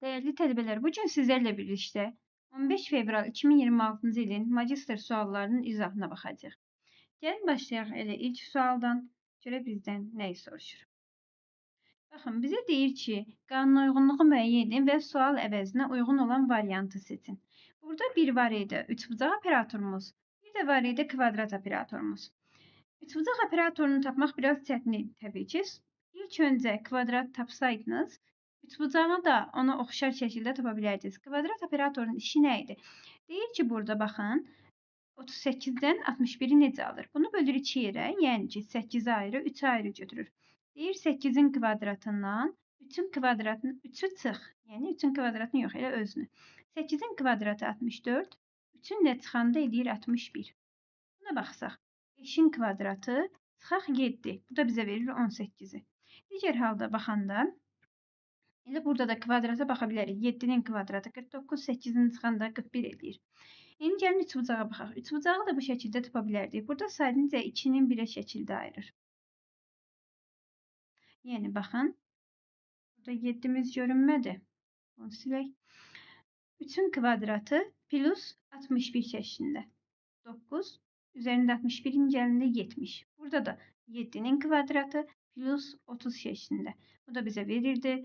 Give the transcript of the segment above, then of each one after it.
Değerli tələbələr, bu gün sizlərlə birlikdə 15 fevral 2026-cı ilin magistr suallarının izahına baxacağıq. Gəlin başlayaq elə ilk sualdan. Görə bizdən nəyi soruşur? Baxın, bizə deyir ki, qanuna uyğunluğu müəyyən edin və sual əvəzinə uyğun olan variantı seçin. Burada bir var idi üçbucaq operatorumuz, bir də var idi kvadrat operatorumuz. Üçbucaq operatorunu tapmaq biraz çətin idi təbii ki. İlk öncə kvadrat tapsaydınız, üçbucağı da ona oxşar şəkildə tapa bilərdiniz. Kvadrat operatorunun işi nə idi? Deyir ki, burada baxın, 38-dən 61-i necə alır? Bunu bölür 2 yerə, yəni ki, 8-i ayrı, 3-ü ayrı götürür. Deyir 8-in kvadratından 3-ün kvadratının 3-ü çıx. Yəni 3-ün kvadratını yox, elə özünü. 8-in kvadratı 64, 3-ün də çıxanda edir 61. Buna baxsaq, 5-in kvadratı çıxaq 7. Bu da bizə verir 18-i. Digər halda baxanda, elə burada da kvadrata baxa bilərik. 7-nin kvadratı 49, 8-in çıxanda 41 edir. İndi gəlin üçbucağa baxaq. Üçbucağı da bu şəkildə tapa bilərdik. Burada sadəcə 2-nin 1-ə şəkildə ayırır. Yəni, baxın, burada 7-miz görünmədi. Onu silək. 3-ün kvadratı plus 61 şəklində. 9, üzərində 61-in gəlində 70. Burada da 7-nin kvadratı plus 30 şəklində. Bu da bizə verirdi.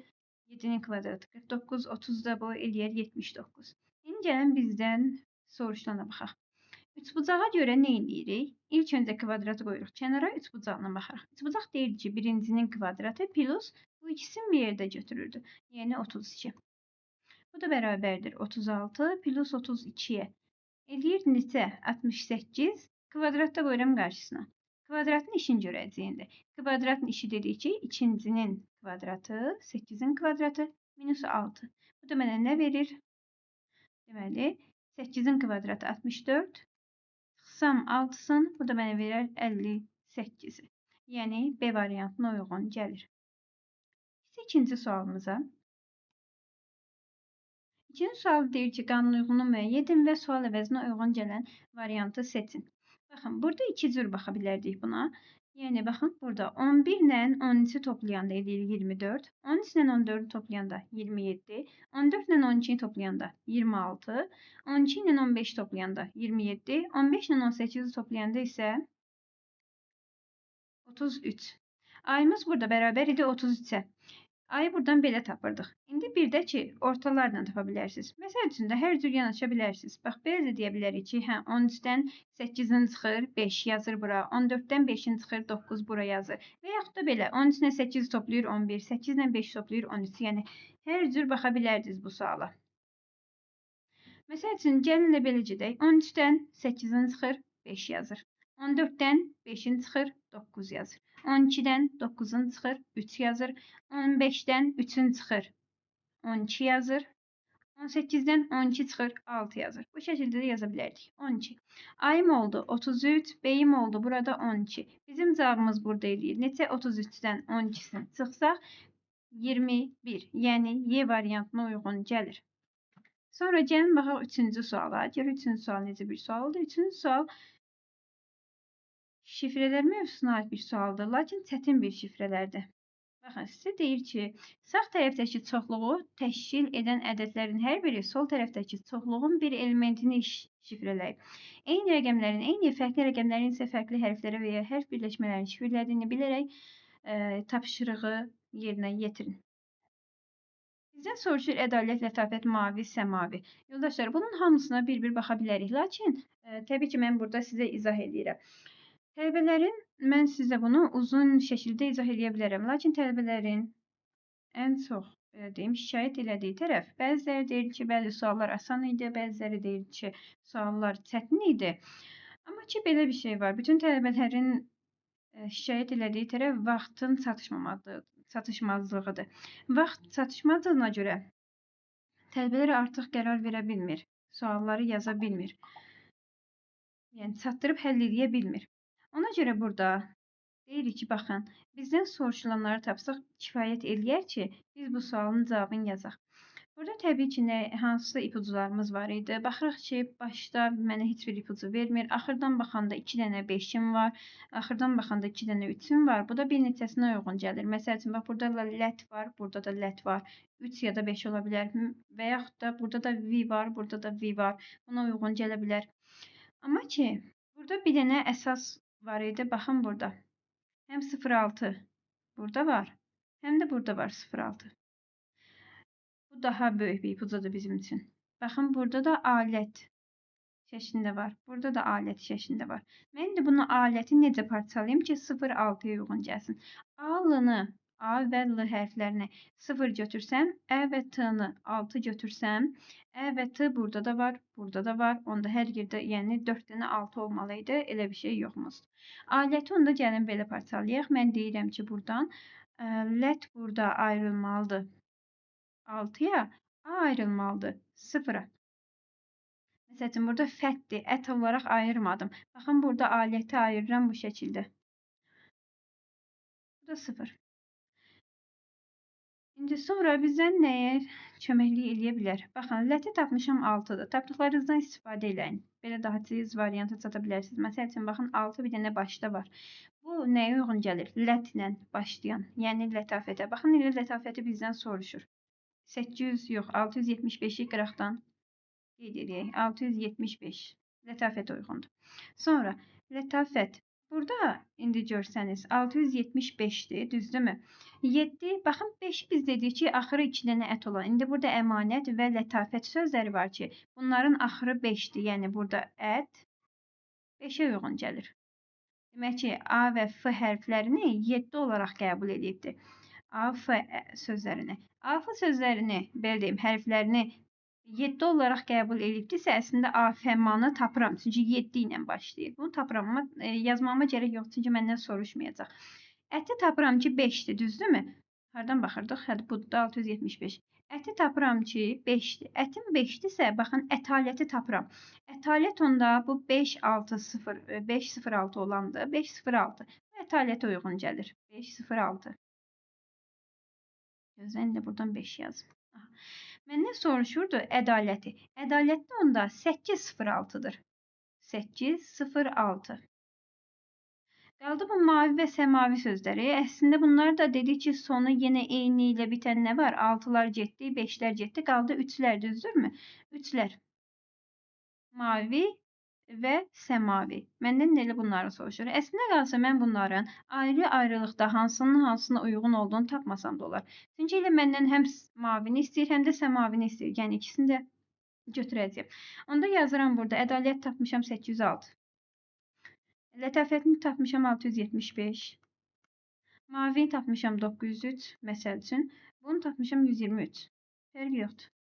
7-nin kvadratı 49, 30 da bu eləyər 79. İndi gəlin bizdən soruşulana baxaq. Üçbucağa görə nə edirik? İlk öncə kvadratı qoyuruq kənara, üçbucağına baxırıq. Üçbucaq deyir ki, birincinin kvadratı plus bu ikisini bir yerdə götürürdü. Yəni 32. Bu da bərabərdir 36 plus 32-yə. Eləyir neçə? 68. Kvadratda qoyuram qarşısına. Kvadratın işini görəcəyində. Kvadratın işi dedik ki, ikincinin kvadratı, 8-in kvadratı minus 6. Bu da mənə nə verir? Deməli, 8-in kvadratı 64. Çıxsam 6-sın, bu da mənə verər 58-i. Yəni, B variantına uyğun gəlir. İkinci sualımıza. İkinci sual deyir ki, qanun uyğunu müəyyən edin və sual əvəzinə uyğun gələn variantı seçin. Baxın, burada iki cür baxa bilərdik buna. Yəni, baxın, burada 11 ilə 13-ü toplayanda edir 24, 13 ilə 14-ü toplayanda 27, 14 ilə 12-ni toplayanda 26, 12 ilə 15-i toplayanda 27, 15 ilə 18-i toplayanda isə 33. Ayımız burada bərabər idi 33-ə. Ayı buradan belə tapırdıq. İndi bir də ki, ortalarla tapa bilərsiniz. Məsəl üçün də hər cür yanaşa bilərsiniz. Bax, belə də deyə bilərik ki, 13-dən 8-in çıxır, 5 yazır bura. 14-dən 5-in çıxır, 9 bura yazır. Və yaxud da belə, 13 ilə 8 toplayır 11, 8 ilə 5 toplayır 13. Yəni, hər cür baxa bilərdiniz bu suala. Məsəl üçün, gəlin elə belə gedək. 13-dən 8-in çıxır, 5 yazır. 14-dən 5-in çıxır, 9 yazır. 12-dən 9-un çıxır, 3 yazır. 15-dən 3-ün çıxır, 12 yazır. 18-dən 12 çıxır, 6 yazır. Bu şəkildə də yaza bilərdik. 12. Ayım oldu 33, beyim oldu burada 12. Bizim cavabımız burada eləyir. Neçə 33-dən 12-sini çıxsaq 21. Yəni, Y variantına uyğun gəlir. Sonra gəlin baxaq üçüncü suala. Gör, üçüncü sual necə bir sualdır. Üçüncü sual şifrələr mövzusuna aid bir sualdır, lakin çətin bir şifrələrdir. Baxın, sizə deyir ki, sağ tərəfdəki çoxluğu təşkil edən ədədlərin hər biri sol tərəfdəki çoxluğun bir elementini şifrələyib. Eyni rəqəmlərin, fərqli rəqəmlərin isə fərqli hərflərə və ya hərf birləşmələrini şifrələdiyini bilərək tapşırığı yerinə yetirin. Bizdən soruşur ədalət, lətafət, mavi, səmavi. Yoldaşlar, bunun hamısına bir-bir baxa bilərik. Lakin, təbii ki, mən burada sizə izah edirəm. Tələbələrin, mən sizə bunu uzun şəkildə izah edə bilərəm. Lakin tələbələrin ən çox, şikayət elədiyi tərəf, bəziləri deyir ki, bəzi suallar asan idi, bəziləri deyir ki, suallar çətin idi. Amma ki, belə bir şey var. Bütün tələbələrin şikayət elədiyi tərəf vaxtın çatışmazlığıdır. Vaxt çatışmazlığına görə tələbələr artıq qərar verə bilmir, sualları yaza bilmir. Yəni, çatdırıb həll edə bilmir. Ona görə burada deyirik ki, baxın, bizdən soruşulanları tapsaq kifayət eləyər ki, biz bu sualın cavabını yazaq. Burada təbii ki, hansısa ipucularımız var idi. Baxırıq ki, başda mənə heç bir ipucu vermir. Axırdan baxanda 2 dənə 5-im var. Axırdan baxanda 2 dənə 3-üm var. Bu da bir neçəsinə uyğun gəlir. Məsəl üçün, bax, burada da lət var, burada da lət var. 3 ya da 5 ola bilər. Və yaxud da burada da V var, burada da V var. Buna uyğun gələ bilər. Amma ki, burada bir dənə əsas var idi. Baxın burada. Həm 06 burada var, həm də burada var 06. Bu daha böyük bir ipucudur bizim için. Bakın burada da alet şəklində var. Burada da alet şəklində var. Mən də bunu aləti necə parçalayım ki 0-6-ya uyğun gəlsin. A-lını, A və L hərflərini 0 götürsəm, Ə və T-ni 6 götürsəm, Ə və T burada da var, burada da var. Onda hər yerdə, yəni 4 dənə 6 olmalıydı. Elə bir şey yoxmuş. Aləti onda gəlin belə parçalayaq. Mən deyirəm ki, buradan lət burada ayrılmalıdır 6'ya, A ayrılmalıdır 0'a. Məsəl üçün, burada fətdir, ət olaraq ayırmadım. Baxın, burada aləti ayırıram bu şəkildə. Bu da 0. İndi sonra bizdən nəyə köməklik eləyə bilər? Baxın, ləti tapmışam 6'dır. Tapdıqlarınızdan istifadə eləyin. Belə daha tez varianta çata bilərsiniz. Məsəl üçün, baxın, 6 bir dənə başda var. Bu nəyə uyğun gəlir? Lət ilə başlayan, yəni lətafətə. Baxın, elə lətafəti bizdən soruşur. 800 yox, 675'i qıraqdan qeyd edək. 675 lətafət uyğundur. Sonra lətafət burada indi görsəniz 675'dir, düzdürmü? 7, baxın 5 biz dedik ki, axırı 2 dənə ət olan. İndi burada əmanət və lətafət sözləri var ki, bunların axırı 5'dir. Yəni burada ət 5'ə uyğun gəlir. Demək ki, A və F hərflərini 7 olaraq qəbul edibdir. A, F sözlərini. A, F sözlərini, belə deyim, hərflərini 7 olaraq qəbul edibdirsə, əslində A, F, manı tapıram. Çünki 7 ilə başlayır. Bunu tapıram, amma yazmama gərək yox, çünki məndən soruşmayacaq. Əti tapıram ki, 5'dir, düzdürmü? Hardan baxırdıq? Hədə bu da 675. Əti tapıram ki, 5'dir. Ətim 5'dirsə, baxın, ətaləti tapıram. Ətalət onda bu 506 olandır. 506. Bu ətalətə uyğun gəlir. 506. Gözləyin də buradan 5 yazım. Məndən soruşurdu ədaləti. Ədalətli onda 806'dır. 806. Qaldı bu mavi və səmavi sözləri. Əslində bunlar da dedik ki, sonu yenə eyni ilə bitən nə var? 6'lar getdi, 5'lər getdi. Qaldı 3'lər, düzdürmü? 3'lər. Mavi və səmavi. Məndən elə bunları soruşur. Əslində qalsa mən bunların ayrı-ayrılıqda hansına uyğun olduğunu tapmasam da olar. Çünki elə məndən həm mavini istəyir, həm də səmavini istəyir. Yəni ikisini də götürəcəyəm. Onda yazıram burada. Ədalət tapmışam 806. Lətafətini tapmışam 675. Mavini tapmışam 903 məsəl üçün. Bunu tapmışam 123. Fərqi yoxdur.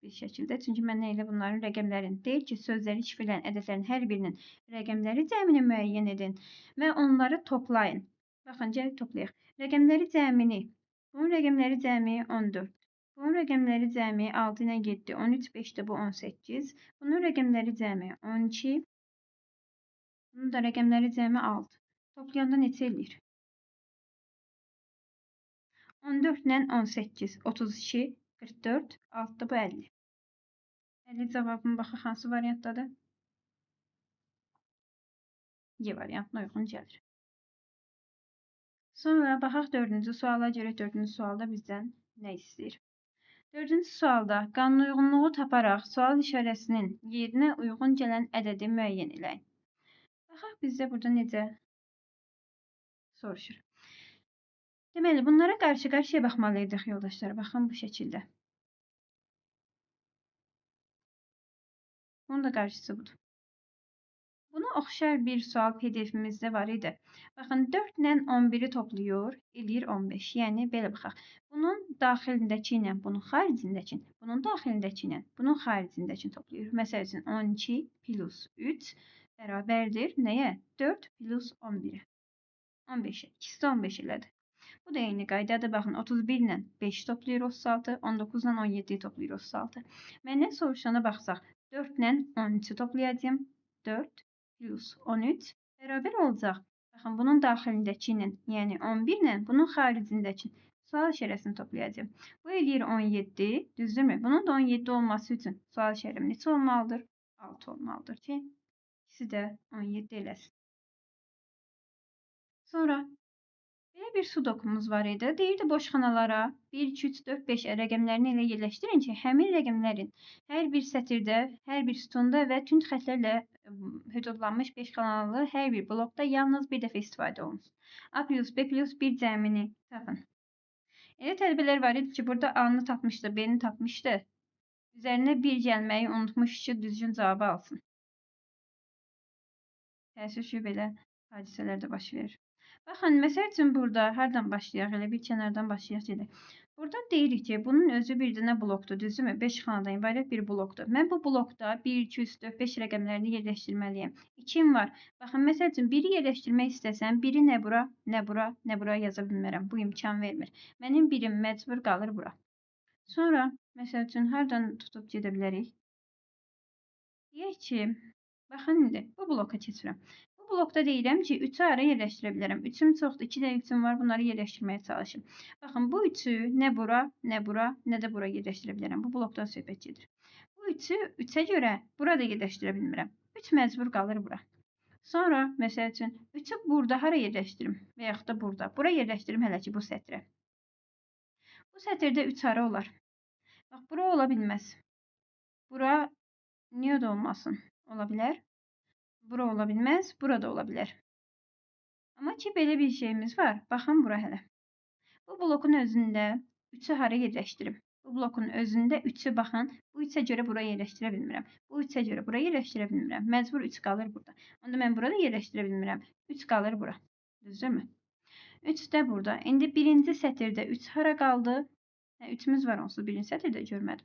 Bir şəkildə. Çünki məndən elə bunların rəqəmlərini deyil ki, sözləri şifrələn ədədlərin hər birinin rəqəmləri cəmini müəyyən edin və onları toplayın. Baxın, gəlin toplayaq. Rəqəmləri cəmini. Bunun rəqəmləri cəmi 14. Bunun rəqəmləri cəmi 6 ilə 7, 13, 5 də bu 18. Bunun rəqəmləri cəmi 12. Bunun da rəqəmləri cəmi 6. Toplayanda neçə eləyir? 14 ilə 18, 32, 44, 6 bu 50. 50 cavabına baxaq hansı variantdadır? Y variantına uyğun gəlir. Sonra baxaq 4-cü suala görə 4-cü sualda bizdən nə istəyir? 4-cü sualda qanun uyğunluğu taparaq sual işarəsinin yerinə uyğun gələn ədədi müəyyən eləyin. Baxaq bizdə burada necə soruşur. Deməli, bunlara qarşı-qarşıya baxmalıydıq yoldaşlar. Baxın bu şəkildə. Bunun da qarşısı budur. Buna oxşar bir sual PDF-imizdə var idi. Baxın, 4 ilə 11'i toplayır, eləyir 15. Yəni, belə baxaq. Bunun daxilindəki ilə, bunun xaricindəki, bunun daxilindəki ilə, bunun xaricindəki toplayır. Məsəl üçün, 12 plus 3 bərabərdir. Nəyə? 4 plus 11'ə. 15'ə. İkisi də 15 elədi. Bu da eyni qaydadır. Baxın, 31 ilə 5 toplayır 36, 19 ilə 17'yi toplayır 36. Məndən soruşana baxsaq, 4 ilə 13'ü toplayacağım. 4 plus 13 bərabər olacaq. Baxın, bunun daxilindəki ilə, yəni 11 ilə, bunun xaricindəki. Sual işarəsini toplayacağım. Bu eləyir 17, düzdürmü? Bunun da 17 olması üçün sual işarəm neçə olmalıdır? 6 olmalıdır ki, ikisi də 17 eləsin. Sonra belə bir sudokumuz var idi. Deyirdi boşxanalara 1, 2, 3, 4, 5 rəqəmlərini elə yerləşdirin ki, həmin rəqəmlərin hər bir sətirdə, hər bir sütunda və tünd xətlərlə hüdudlanmış 5 kanallı hər bir blokda yalnız bir dəfə istifadə olunsun. A plus B plus 1 cəmini tapın. Elə tələbələr var idi ki, burada A-nı tapmışdı, B-ni tapmışdı. Üzərinə 1 gəlməyi unutmuş ki, düzgün cavabı alsın. Təəssüf ki, belə hadisələr də baş verir. Baxın, məsəl üçün burada hardan başlayaq? Elə bir kənardan başlayaq gedək. Burada deyirik ki, bunun özü bir dənə blokdur, düzdürmü? 5 xanadan ibarət bir blokdur. Mən bu blokda 1, 2, 3, 4, 5 rəqəmlərini yerləşdirməliyəm. 2'm var. Baxın, məsəl üçün 1'i yerləşdirmək istəsəm, 1'i nə bura, nə bura, nə bura yaza bilmərəm. Bu imkan vermir. Mənim 1'im məcbur qalır bura. Sonra, məsəl üçün, hardan tutub gedə bilərik? Deyək ki, baxın indi, bu bloka keçirəm. Bu blokda deyirəm ki, 3'ü ara yerləşdirə bilərəm. 3'üm çoxdur, 2 də 3'üm var, bunları yerləşdirməyə çalışım. Baxın, bu 3'ü nə bura, nə bura, nə də bura yerləşdirə bilərəm. Bu blokdan söhbət gedir. Bu 3'ü 3'ə görə burada yerləşdirə bilmirəm. 3 məcbur qalır bura. Sonra, məsəl üçün, 3'ü burada hara yerləşdirim və yaxud da burada. Bura yerləşdirim hələ ki, bu sətrə. Bu sətirdə 3 ara olar. Bax, bura ola bilməz. Bura niyə də olmasın? Ola bilər. Bura ola bilməz, burada ola bilər. Amma ki, belə bir şeyimiz var. Baxın bura hələ. Bu blokun özündə 3'ü hara yerləşdirim? Bu blokun özündə 3'ü baxın. Bu 3'ə görə bura yerləşdirə bilmirəm. Bu 3'ə görə bura yerləşdirə bilmirəm. Məcbur 3 qalır burada. Onda mən burada yerləşdirə bilmirəm. 3 qalır bura. Düzdürmü? 3 də burada. İndi birinci sətirdə 3 hara qaldı? 3'ümüz var onsuz birinci sətirdə görmədim.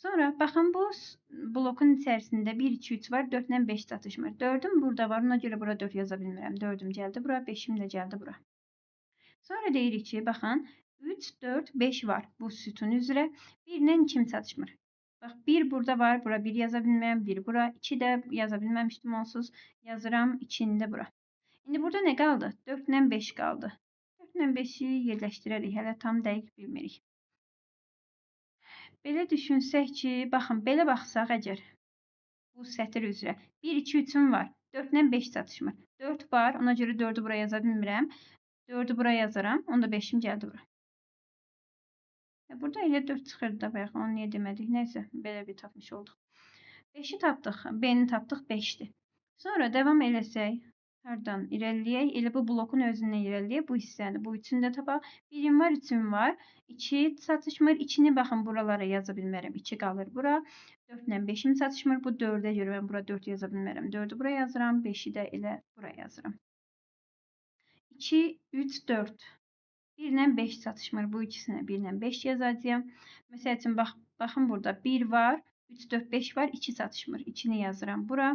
Sonra baxın bu blokun içərisində 1, 2, 3 var. 4 ilə 5 çatışmır. 4'üm burada var. Ona görə bura 4 yaza bilmirəm. 4'üm gəldi bura. 5'im də gəldi bura. Sonra deyirik ki, baxın 3, 4, 5 var bu sütun üzrə. 1 ilə 2'm çatışmır. Bax 1 burada var. Bura 1 yaza bilmirəm. 1 bura. 2 də yaza bilməmişdim onsuz. Yazıram 2'ni də bura. İndi burada nə qaldı? 4 ilə 5 qaldı. 4 ilə 5'i yerləşdirərik. Hələ tam dəqiq bilmirik. Belə düşünsək ki, baxın, belə baxsaq əgər bu sətir üzrə 1, 2, 3'üm var. 4 ilə 5 çatışmır. 4 var, ona görə 4'ü buraya yaza bilmirəm. 4'ü buraya yazaram, onda 5'im gəldi bura. Burada elə 4 çıxırdı da, bayaq onu niyə demədik? Nəysə, belə bir tapmış olduq. 5'i tapdıq, B-ni tapdıq, 5'dir. Sonra devam eləsək, hardan irəliləyək? Elə bu blokun özündən irəliləyək. Bu hissəni, bu üçünü də tapaq. 1'im var, 3'üm var. 2 çatışmır. 2'ni baxın buralara yaza bilmərəm. 2 qalır bura. 4 ilə 5'im çatışmır. Bu 4'ə görə mən bura 4 yaza bilmərəm. 4'ü buraya yazıram. 5'i də elə buraya yazıram. 2, 3, 4. 1 ilə 5 çatışmır. Bu ikisinə 1 ilə 5 yazacağım. Məsəl üçün, baxın burada 1 var. 3, 4, 5 var. 2 çatışmır. 2'ni yazıram bura.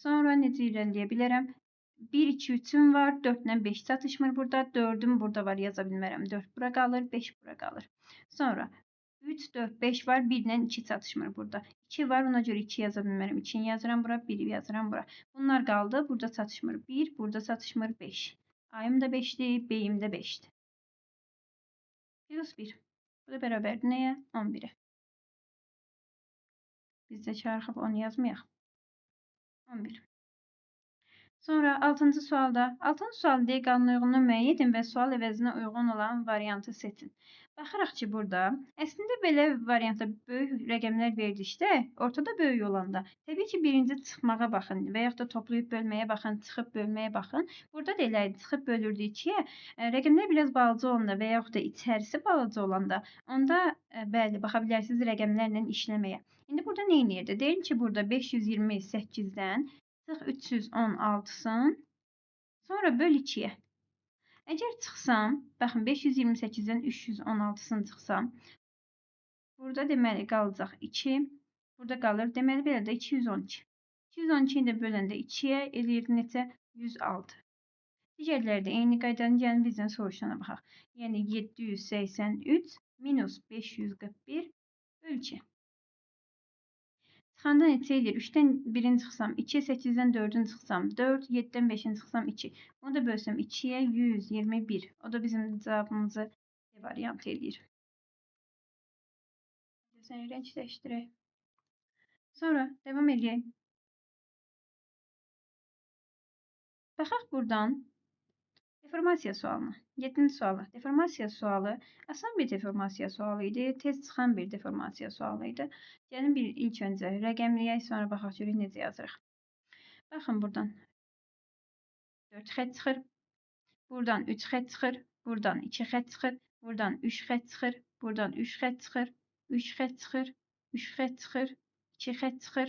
Sonra necə irəliləyə bilərəm? 1, 2, 3'üm var. 4 ilə 5 çatışmır burada. 4'üm burada var. Yaza bilmərəm. 4 bura qalır. 5 bura qalır. Sonra 3, 4, 5 var. 1 ilə 2 çatışmır burada. 2 var. Ona görə 2 yaza bilmərəm. 2'ni yazıram bura. 1'i yazıram bura. Bunlar qaldı. Burada çatışmır. 1, burada çatışmır. 5. A'yım da 5'dir. B'yim də 5'dir. Plus 1. Bu da bərabərdir nəyə? 11'e. Biz də çarxıb onu yazmayaq. 11. Sonra 6-cı sualda, 6-cı sual deyək qanuna uyğunluğu müəyyən edin və sual əvəzinə uyğun olan variantı seçin. Baxırıq ki, burada əslində belə variantda böyük rəqəmlər verdikdə, ortada böyük olanda, təbii ki, birinci çıxmağa baxın və yaxud da toplayıb bölməyə baxın, çıxıb bölməyə baxın. Burada da elə çıxıb bölürdük ki, rəqəmlər biraz balaca olanda və yaxud da içərisi balaca olanda, onda bəli, baxa bilərsiniz rəqəmlərlə işləməyə. İndi burada nə edirdi? Deyim ki, burada 528-dən çıx 316'sın. Sonra böl 2'ye. Əgər çıxsam, baxın 528'dən 316'sını çıxsam, burada deməli qalacaq 2. Burada qalır. Deməli belə də 212. 212'ni də böləndə 2'ye eləyir neçə? 106. Digərləri də eyni qaydanı gəlin bizdən soruşana baxaq. Yəni 783 minus 541 böl 2. Çıxanda neçə eləyir? 3'dən 1'ini çıxsam 2, 8'dən 4'ünü çıxsam 4, 7'dən 5'ini çıxsam 2. Onu da bölsəm 2'ye 121. O da bizim cavabımızı variantı eləyir. Səni rəngləşdirək. Sonra devam edək. Baxaq buradan deformasiya sualına. 7-ci suala. Deformasiya sualı asan bir deformasiya sualı idi. Tez çıxan bir deformasiya sualı idi. Gəlin ilk öncə rəqəmləyək, sonra baxaq görək necə yazırıq. Baxın buradan 4 xət çıxır. Buradan 3 xət çıxır. Buradan 2 xət çıxır. Buradan 3 xət çıxır. Buradan 3 xət çıxır. 3 xət çıxır. 3 xət çıxır. 2 xət çıxır.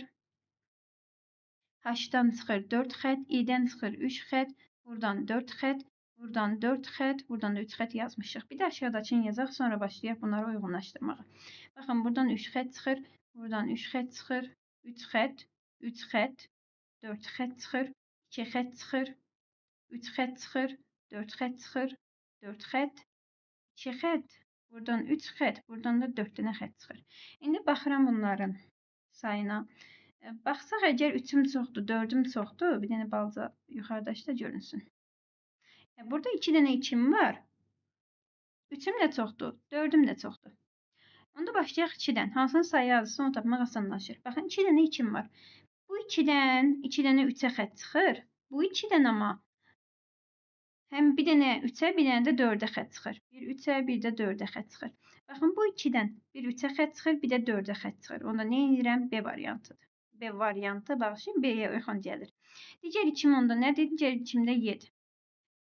H-dan çıxır 4 xət. I-dən çıxır 3 xət. Buradan 4 xət. Buradan 4 xət. Buradan da 3 xət yazmışıq. Bir də aşağıdakını yazaq. Sonra başlayaq bunları uyğunlaşdırmağa. Baxın buradan 3 xət çıxır. Buradan 3 xət çıxır. 3 xət. 3 xət. 4 xət çıxır. 2 xət çıxır. 3 xət çıxır. 4 xət çıxır. 4 xət. 2 xət. Buradan 3 xət. Buradan da 4 dənə xət çıxır. İndi baxıram bunların sayına. Baxsaq əgər 3-üm çoxdur, 4-üm çoxdur, bir dənə balaca yuxarıdakı da görünsün. Burada 2 dənə 2-im var. 3-üm də çoxdur, 4-üm də çoxdur. Onda başlayaq 2-dən. Hansını sayı azsa onu tapmaq asanlaşır. Baxın 2 dənə 2-im var. Bu 2-dən 2 dənə 3-ə xət çıxır. Bu 2-dən amma həm bir dənə 3-ə, bir dənə də 4-ə xət çıxır. Bir 3-ə, bir də 4-ə xət çıxır. Baxın bu 2-dən bir 3-ə xət çıxır, bir də 4-ə xət çıxır. Onda nə edirəm? B variantıdır. B variantı bağışlayın, B-yə uyğun gəlir. Digər 2-im onda nədir? Digər 2-imdə 7.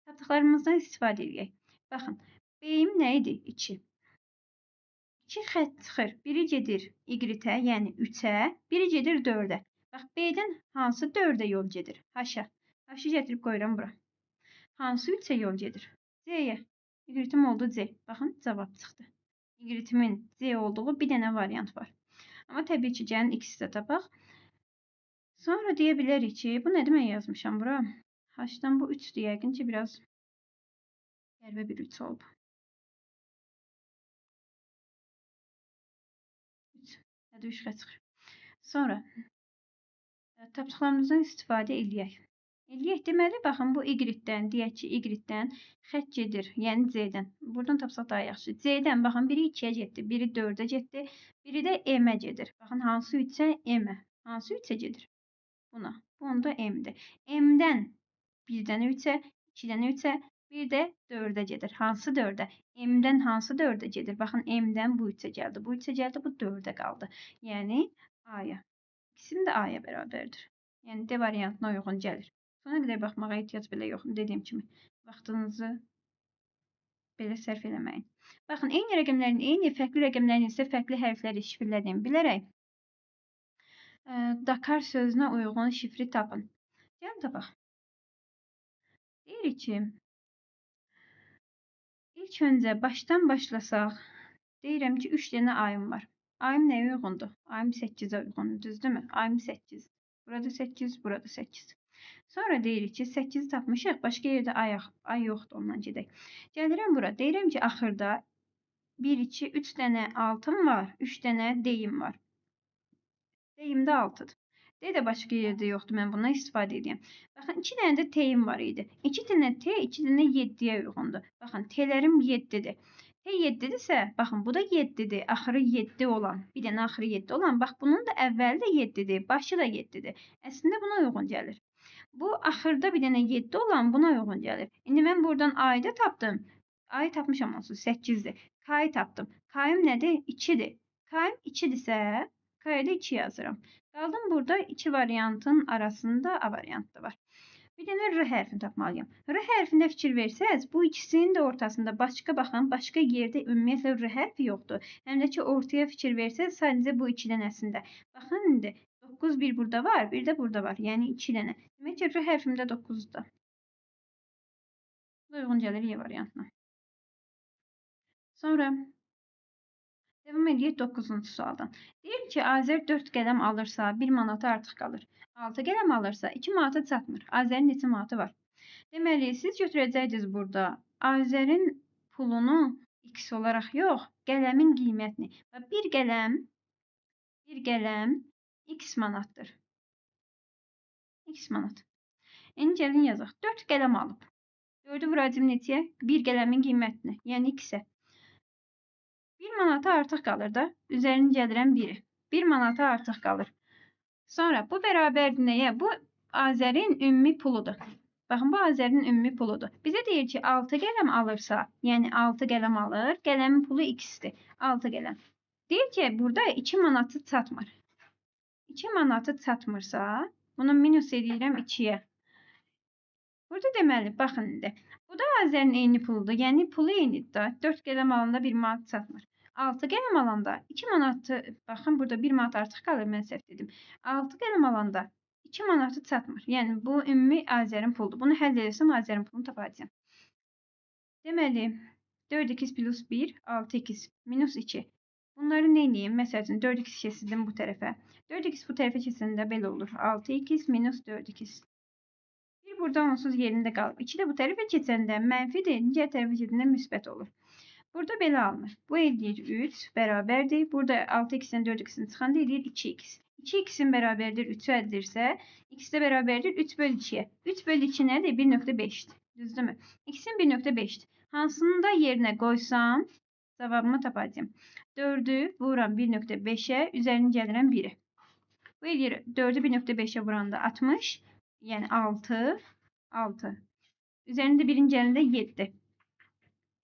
Tapdıqlarımızdan istifadə edək. Baxın, B-im nə idi? 2. 2 xət çıxır. Biri gedir Y-ə, yəni 3-ə, biri gedir 4-ə. Bax, B-dən hansı 4-ə yol gedir? H-ə. H-ı gətirib qoyuram bura. Hansı 3-ə yol gedir? C-yə. Y-im oldu C. Baxın, cavab çıxdı. Y-imin C olduğu bir dənə variant var. Amma təbii ki, gəlin X-i də tapaq. Sonra deyə bilərik ki, bu nə demək yazmışam bura? H-dan bu 3-dür, yəqin ki, biraz qəribə bir 3 olub. 3, ya da 3 xət çıxır. Sonra tapdıqlarımızdan istifadə eləyək. Deməli, baxın, bu Y-dən, deyək ki, Y-dən xət gedir, yəni C-dən. Buradan tapsaq daha yaxşı. C-dən, baxın, biri 2-yə getdi, biri 4-ə getdi, biri də M-ə gedir. Baxın, hansı 3-ə? M-ə. Hansı 3-ə gedir? Buna. Bu onda M-dir. M-dən 1 dənə 3-ə, 2 dənə 3-ə, bir də 4-ə gedir. Hansı 4-ə? M-dən hansı 4-ə gedir? Baxın, M-dən bu 3-ə gəldi. Bu 3-ə gəldi, bu 4-ə qaldı. Yəni A-ya. İkisinin də A-ya bərabərdir. Yəni D variantına uyğun gəlir. Sona qədər baxmağa ehtiyac belə yoxdur. Dediyim kimi, vaxtınızı belə sərf eləməyin. Baxın, eyni rəqəmlərin eyni, fərqli rəqəmlərin isə fərqli hərfləri şifrlədiyini bilərək Dakar sözünə uyğun şifri tapın. Gəlin tapaq. Deyirik ki, ilk öncə başdan başlasaq, deyirəm ki, 3 dənə ayım var. Ayım nəyə uyğundur? Ayım 8-ə uyğundur, düzdürmü? Ayım 8. Burada 8, burada 8. Sonra deyirik ki, 8-i tapmışıq, başqa yerdə ay yoxdur, ondan gedək. Gəlirəm bura, deyirəm ki, axırda 1, 2, 3 dənə 6-ım var, 3 dənə D-yim var. D-yim də 6-dır. D də başqa yerdə yoxdur, mən bundan istifadə edeyim. Baxın, 2 dənə də T-yim var idi. 2 dənə T, 2 dənə 7-yə uyğundur. Baxın, T-lərim 7-dir. T 7-dirsə, baxın, bu da 7-dir. Axırı 7 olan, bir dənə axırı 7 olan. Bax, bunun da əvvəli də 7-dir, başı da 7-dir. Əslində buna uyğun gəlir. Bu, axırda bir dənə 7 olan buna uyğun gəlir. İndi mən buradan A-yı da tapdım. A-yı tapmışam olsun, 8-dir. K-yı tapdım. K-yım nədir? 2-dir. K-yım 2-dirsə, K-ya da 2 yazıram. Qaldım burada 2 variantın arasında A variantı var. Bir dənə R hərfini tapmalıyım. R hərfində fikir versəz, bu ikisinin də ortasında baxın, başqa yerdə ümumiyyətlə R hərfi yoxdur. Həm də ki, ortaya fikir versəz, sadəcə bu 2 dənəsində. Baxın, indi 9 bir burada var, bir də burada var. Yəni 2 dənə. Demək ki, R hərfimdə 9-dur. Bu uyğun gəlir Y variantına. Sonra devam edək 9-cu sualdan. Deyir ki, Azər 4 qələm alırsa 1 manata artıq qalır. 6 qələm alırsa 2 manata çatmır. Azərin neçə manatı var? Deməli, siz götürəcəksiniz burada Azərin pulunu X olaraq yox, qələmin qiymətini. Bir qələm X manatdır. X manat. İndi gəlin yazaq. 4 qələm alıb. 4-ü vuracağım neçəyə? Bir qələmin qiymətini, yəni X-ə. 1 manata artıq qalır da. Üzərini gəlirəm 1-i. 1 manata artıq qalır. Sonra bu bərabərdir nəyə? Bu Azərin ümumi puludur. Baxın, bu Azərin ümumi puludur. Bizə deyir ki, 6 qələm alırsa, yəni 6 qələm alır, qələmin pulu x-dir. 6 qələm. Deyir ki, burada 2 manatı çatmır. 2 manatı çatmırsa, bunu minus edirəm 2-yə. Burada deməli, baxın indi. Bu da Azərin eyni puludur. Yəni pulu eynidir da. 4 qələm alanda 1 manat çatmır. 6 qələm alanda 2 manatı, baxın burada 1 manat artıq qalır, mən səhv dedim. 6 qələm alanda 2 manatı çatmır. Yəni bu ümumi Azərin puludur. Bunu həll etsəm Azərin pulunu tapacağam. Deməli 4x plus 1, 6x minus 2. Bunları nə edeyim? Məsəl üçün 4x keçirdim bu tərəfə. 4x bu tərəfə keçəndə belə olur. 6x minus 4x. Bir burada onsuz yerində qalıb. 2 də bu tərəfə keçəndə mənfidir. Digər tərəfə keçəndə müsbət olur. Burada belə alınır. Bu eləyir 3 bərabərdir. Burada 6x-dən 4x-in çıxanda eləyir 2x. 2x-in bərabərdir 3-ü əldirsə, x də bərabərdir 3 bölü 2-yə. 3 bölü 2 nədir? 1.5-dir. Düzdürmü? X-in 1.5-dir. Hansını da yerinə qoysam, cavabımı tapacağım. 4-ü vururam 1.5-ə, üzərini gəlirəm 1-ə. Bu eləyir 4-ü 1.5-ə vuranda 60, yəni 6. Üzərində 1-in gəlində 7.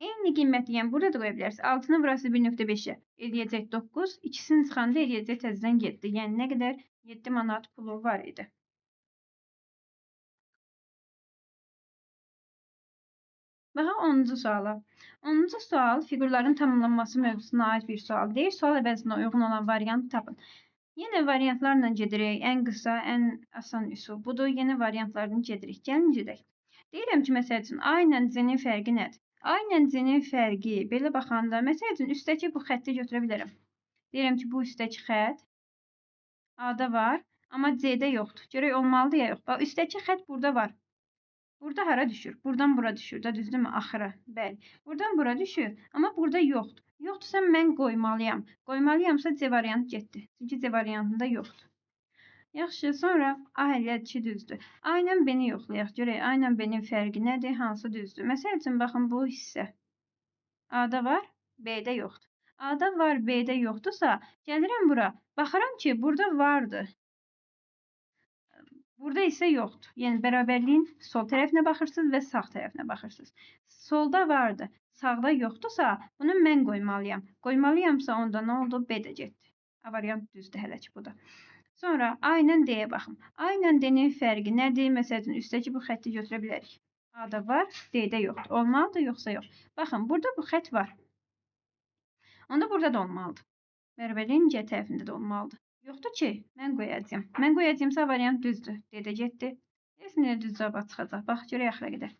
Eyni qiymət, yəni burada da qoya bilərsiniz. 6-nı vurası 1.5-ə eləyəcək 9, ikisini çıxanda eləyəcək təzədən 7. Yəni nə qədər? 7 manat pulu var idi. Baxaq 10-cu suala. 10-cu sual fiqurların tamamlanması mövzusuna aid bir sual deyil. Sual əvəzinə uyğun olan variantı tapın. Yenə variantlarla gedirik. Ən qısa, ən asan üsul budur. Yenə variantlardan gedirik. Gəlin gedək. Deyirəm ki, məsəl üçün A ilə C-nin fərqi nədir? A ilə C-nin fərqi belə baxanda, məsəl üçün üstdəki bu xətti götürə bilərəm. Deyirəm ki, bu üstdəki xətt A-da var, amma C-də yoxdur. Görək olmalıdır ya yox. Bax, üstdəki xətt burada var. Burada hara düşür? Buradan bura düşür da, düzdürmü? Axıra. Bəli. Buradan bura düşür, amma burada yoxdur. Yoxdursa mən qoymalıyam. Qoymalıyamsa C variantı getdi. Çünki C variantında yoxdur. Yaxşı, sonra A həlləçi düzdür. A ilə B-ni yoxlayaq. Görək, A ilə B-nin fərqi nədir? Hansı düzdür? Məsəl üçün, baxın, bu hissə A-da var, B-də yoxdur. A-da var, B-də yoxdursa, gəlirəm bura. Baxıram ki, burada vardır. Burada isə yoxdur. Yəni, bərabərliyin sol tərəfinə baxırsınız və sağ tərəfinə baxırsınız. Solda vardır, sağda yoxdursa, bunu mən qoymalıyam. Qoymalıyamsa, onda nə oldu? B də getdi. A variant düzdür hələ ki, bu da. Sonra A ilə D-yə baxın. A ilə D-nin fərqi nədir? Məsəl üçün, üstdəki bu xətti götürə bilərik. A-da var, D-də yoxdur. Olmalıdır, yoxsa yox? Baxın, burada bu xətt var. Onda burada da olmalıdır. Bərabərliyin C tərəfində də olmalıdır. Yoxdur ki, mən qoyacağım. Mən qoyacağımsa variant düzdür. D-də getdi. Nə düz cavab çıxacaq. Bax, görək axıra qədər.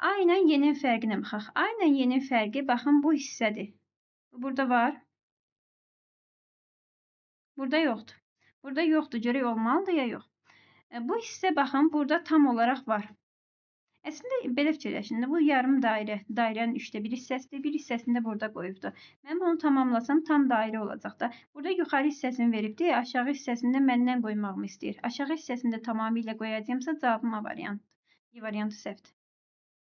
A ilə Y-nin fərqinə baxaq. A ilə Y-nin fərqi, baxın, bu hissədir. Burada var. Burada yoxdur. Burada yoxdur. Görək olmalıdır ya yox. Bu hissə baxın burada tam olaraq var. Əslində belə fikirləşin. Bu yarım dairə, dairənin 1/3 hissəsidir. Bir hissəsini də burada qoyubdu. Mən bunu tamamlasam tam dairə olacaq da. Burada yuxarı hissəsini veribdi, aşağı hissəsində məndən qoymağımı istəyir. Aşağı hissəsində tamamilə qoyacağımsa cavabım A variantdır. B variantı səhvdir.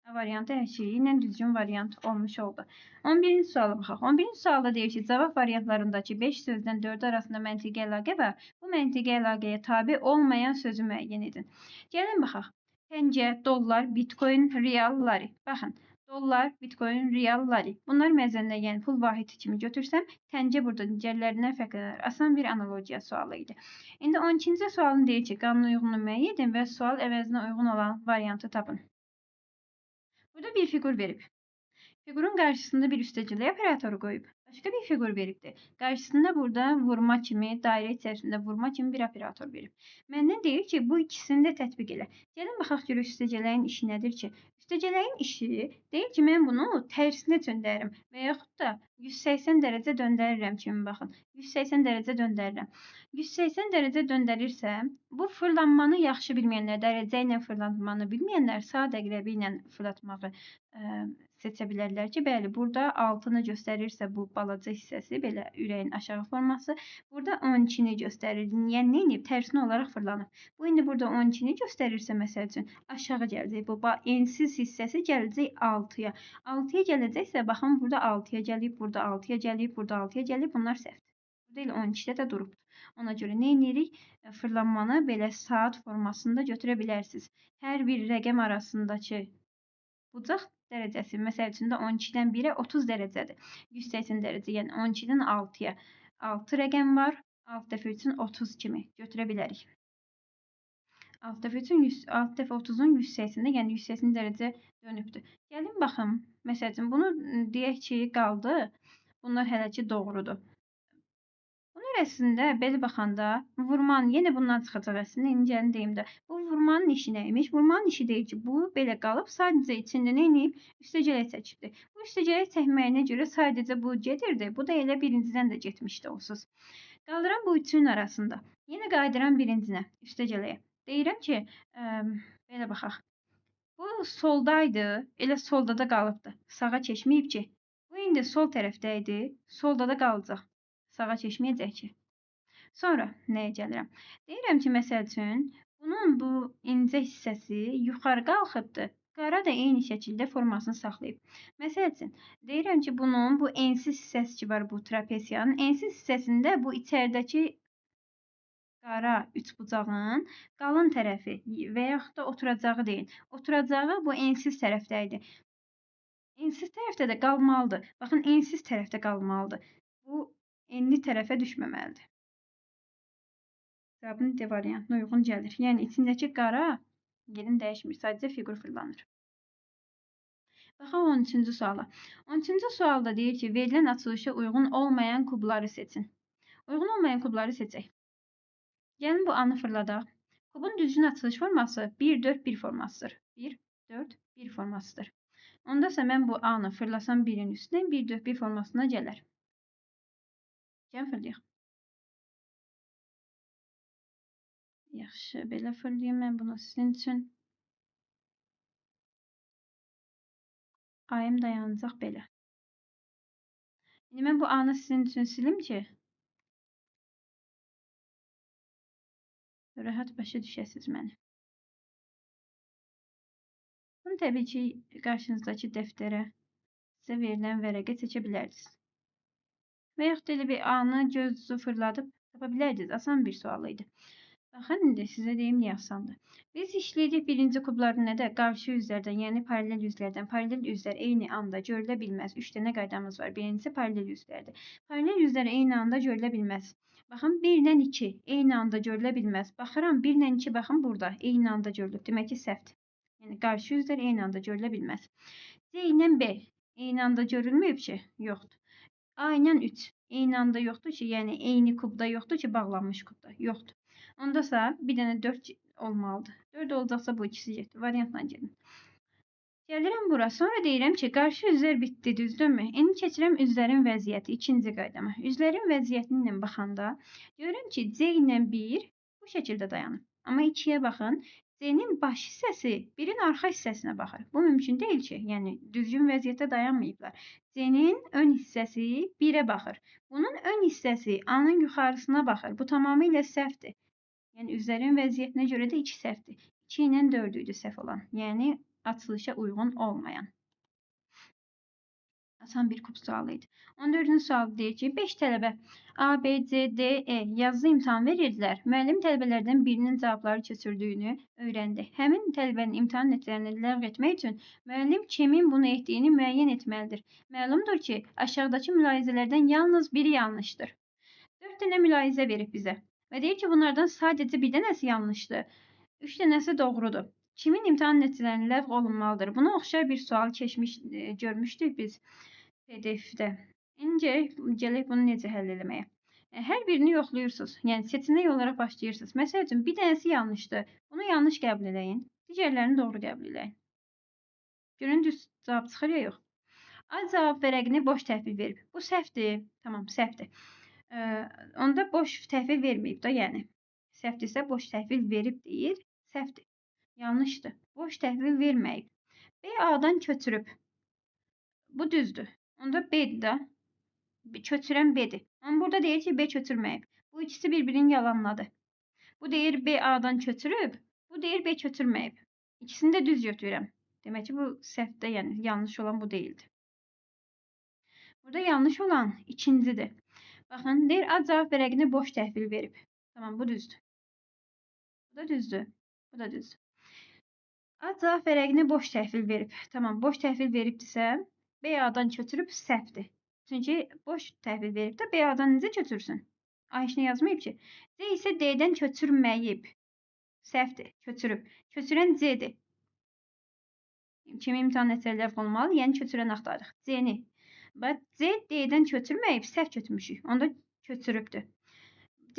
A variantı hər şeyi ilə düzgün variant olmuş oldu. 11-ci suala baxaq. 11-ci sualda deyir ki, cavab variantlarındakı 5 sözdən 4 arasında məntiqi əlaqə var. Bu məntiqi əlaqəyə tabe olmayan sözü müəyyən edin. Gəlin baxaq. Təncə, dollar, bitcoin, real, lari. Baxın, dollar, bitcoin, real, lari. Bunlar məzəndə, yəni pul vahidi kimi götürsəm, təncə burada digərlərindən fərqlənir. Asan bir analogiya sualı idi. İndi 12-ci sualın deyir ki, qanuna uyğun müəyyən edin və sual əvəzinə uyğun olan variantı tapın. Burada bir fiqur verib. Fiqurun qarşısında bir üstəgələ operatoru qoyub. Başqa bir fiqur veribdir. Qarşısında burada vurma kimi, dairə içərisində vurma kimi bir operator verib. Məndən deyir ki, bu ikisini də tətbiq elə. Gəlin baxaq görək üstəgələyin işi nədir ki? Üstəgələyin işi deyir ki, mən bunu tərsinə döndərirəm və yaxud da 180 dərəcə döndərirəm kimi baxın. 180 dərəcə döndərirəm. 180 dərəcə döndərirsəm, bu fırlanmanı yaxşı bilməyənlər, dərəcə ilə fırlanmanı bilməyənlər sağ dəqrəbi ilə fırlatmağı seçə bilərlər ki, bəli, burada 6-nı göstərirsə bu balaca hissəsi, belə ürəyin aşağı forması, burada 12-ni göstərir. Yəni nə edib? Tərsinə olaraq fırlanıb. Bu indi burada 12-ni göstərirsə, məsəl üçün, aşağı gələcək. Bu ensiz hissəsi gələcək 6-ya. 6-ya gələcəksə, baxın, burada 6-ya gəlib, burada 6-ya gəlib, burada 6-ya gəlib. Bunlar səhvdir. Burada elə 12-də də durubdur. Ona görə nə edirik? Fırlanmanı belə saat formasında götürə bilərsiniz. Hər bir rəqəm arasındakı bucaq dərəcəsi, məsəl üçün də 12-dən 1-ə 30 dərəcədir. 180 dərəcə, yəni 12-dən 6-ya 6 rəqəm var. 6 dəfə üçün 30 kimi götürə bilərik. 6 dəfə üçün 6 dəfə 30-un 180-də, yəni 180 dərəcə dönübdür. Gəlin baxım. Məsəl üçün bunu deyək ki, qaldı. Bunlar hələ ki doğrudur. Bunun əslində belə baxanda vurmanın, yenə bundan çıxacaq əslində, incəni deyim də. Bu vurmanın işi nəymiş? Vurmanın işi deyil ki, bu belə qalıb, sadəcə içində nə edib? Üstəgələk çəkibdir. Bu üstəgələk çəkməyinə görə sadəcə bu gedirdi. Bu da elə birincidən də getmişdi onsuz. Qaldıram bu üçün arasında. Yenə qayıdıram birincinə, üstəgələyə. Deyirəm ki, belə baxaq. Bu soldaydı, elə solda da qalıbdı. Sağa keçməyib ki. Bu indi sol tərəfdə idi, solda da qalacaq. Sağa keçməyəcək ki. Sonra nəyə gəlirəm? Deyirəm ki, məsəl üçün, bunun bu incə hissəsi yuxarı qalxıbdır. Qara da eyni şəkildə formasını saxlayıb. Məsəl üçün, deyirəm ki, bunun bu ensiz hissəsi ki var bu trapesiyanın, ensiz hissəsində bu içəridəki qara üçbucağın qalın tərəfi və yaxud da oturacağı deyin. Oturacağı bu ensiz tərəfdə idi. Ensiz tərəfdə də qalmalıdır. Baxın, ensiz tərəfdə qalmalıdır. Bu enli tərəfə düşməməlidir. Cavabın D variantına uyğun gəlir. Yəni, içindəki qara yerini dəyişmir, sadəcə fiqur fırlanır. Baxaq 13-cü suala. 13-cü sualda deyir ki, verilən açılışa uyğun olmayan kubları seçin. Uyğun olmayan kubları seçək. Gəlin bu A-nı fırladaq. Kubun düzgün açılış forması 1-4-1 formasıdır. 1-4-1 formasıdır. Ondasa mən bu A-nı fırlasam 1-in üstünə 1-4-1 formasına gələr. Gəlin fırlayaq. Yaxşı, belə fırlayayım mən bunu sizin üçün. Ayım dayanacaq belə. İndi mən bu A-nı sizin üçün silim ki, rahat başa düşəsiniz məni. Bunu təbii ki, qarşınızdakı dəftərə sizə verilən vərəqə çəkə bilərsiniz. Və yaxud elə bir A-nı gözünüzü fırladıb tapa bilərdiniz. Asan bir sual idi. Baxın, indi sizə deyim niyə asandır. Biz işləyirik birinci kubları nədə? Qarşı üzlərdən, yəni paralel üzlərdən. Paralel üzlər eyni anda görülə bilməz. 3 dənə qaydamız var. Birincisi paralel üzlərdir. Paralel üzlər eyni anda görülə bilməz. Baxın, 1-lə 2 eyni anda görülə bilməz. Baxıram, 1-lə 2 baxın burada eyni anda görülüb. Demək ki, səhvdir. Yəni, qarşı üzlər eyni anda görülə bilməz. C ilə B eyni anda görülməyib ki, yoxdur. A ilə 3 eyni anda yoxdur ki, yəni eyni kubda yoxdur ki, bağlanmış kubda yoxdur. Ondasa bir dənə 4 olmalıdır. 4 olacaqsa bu ikisi getdi. Variantla gedin. Gəlirəm bura. Sonra deyirəm ki, qarşı üzlər bitdi, düzdürmü? İndi keçirəm üzlərin vəziyyəti. İkinci qaydama. Üzlərin vəziyyətinlə baxanda görürəm ki, C ilə 1 bu şəkildə dayanıb. Amma 2-yə baxın. C-nin baş hissəsi 1-in arxa hissəsinə baxır. Bu mümkün deyil ki, yəni düzgün vəziyyətdə dayanmayıblar. C-nin ön hissəsi 1-ə baxır. Bunun ön hissəsi A-nın yuxarısına baxır. Bu tamamilə səhvdir. Yəni üzlərin vəziyyətinə görə də 2 səhvdir. 2 ilə 4 idi səhv olan. Yəni açılışa uyğun olmayan. Asan bir kub sualı idi. 14-cü sual deyir ki, 5 tələbə A, B, C, D, E yazılı imtahan verirdilər. Müəllim tələbələrdən birinin cavabları köçürdüyünü öyrəndi. Həmin tələbənin imtahan nəticələrini ləğv etmək üçün müəllim kimin bunu etdiyini müəyyən etməlidir. Məlumdur ki, aşağıdakı mülahizələrdən yalnız biri yanlışdır. 4 dənə mülahizə verib bizə. Və deyir ki, bunlardan sadəcə bir dənəsi yanlışdır. 3 dənəsi doğrudur. Kimin imtahan nəticələri ləğv olunmalıdır? Buna oxşar bir sual görmüşdük biz PDF-də. İndi gələk bunu necə həll etməyə. Hər birini yoxlayırsınız. Yəni seçenek olaraq başlayırsınız. Məsəl üçün bir dənəsi yanlışdır. Bunu yanlış qəbul edin. Digərlərini doğru qəbul edin. Görün düz cavab çıxır ya yox. A cavab vərəqini boş təhvil verib. Bu səhvdir. Tamam, səhvdir. Onda boş təhvil verməyib də, yəni. Səhvdirsə boş təhvil verib deyir. Səhvdir. Yanlışdır. Boş təhvil verməyib. B A-dan köçürüb. Bu düzdür. Onda B'dir də. Köçürən B'dir. Amma burada deyir ki, B köçürməyib. Bu ikisi bir-birini yalanladı. Bu deyir B A'dan köçürüb. Bu deyir B köçürməyib. İkisini də düz götürürəm. Demək ki, bu səhvdə, yəni yanlış olan bu deyildi. Burada yanlış olan ikincidir. Baxın, deyir A cavab vərəqini boş təhvil verib. Tamam, bu düzdür. Bu da düzdür. Bu da düzdür. A cavab vərəqini boş təhvil verib. Tamam, boş təhvil veribdirsə, B A'dan köçürüb səhvdir. Çünki boş təhvil verib də B A'dan necə köçürsün? A heç nə yazmayıb ki. C isə D'dən köçürməyib. Səhvdir, köçürüb. Köçürən C'dir. Kimi imtahan nəticələri olmalı? Yəni köçürən axtarırıq. C-ni. Bax, C D-dən köçürməyib, səhv köçürmüşük. Onda köçürübdür.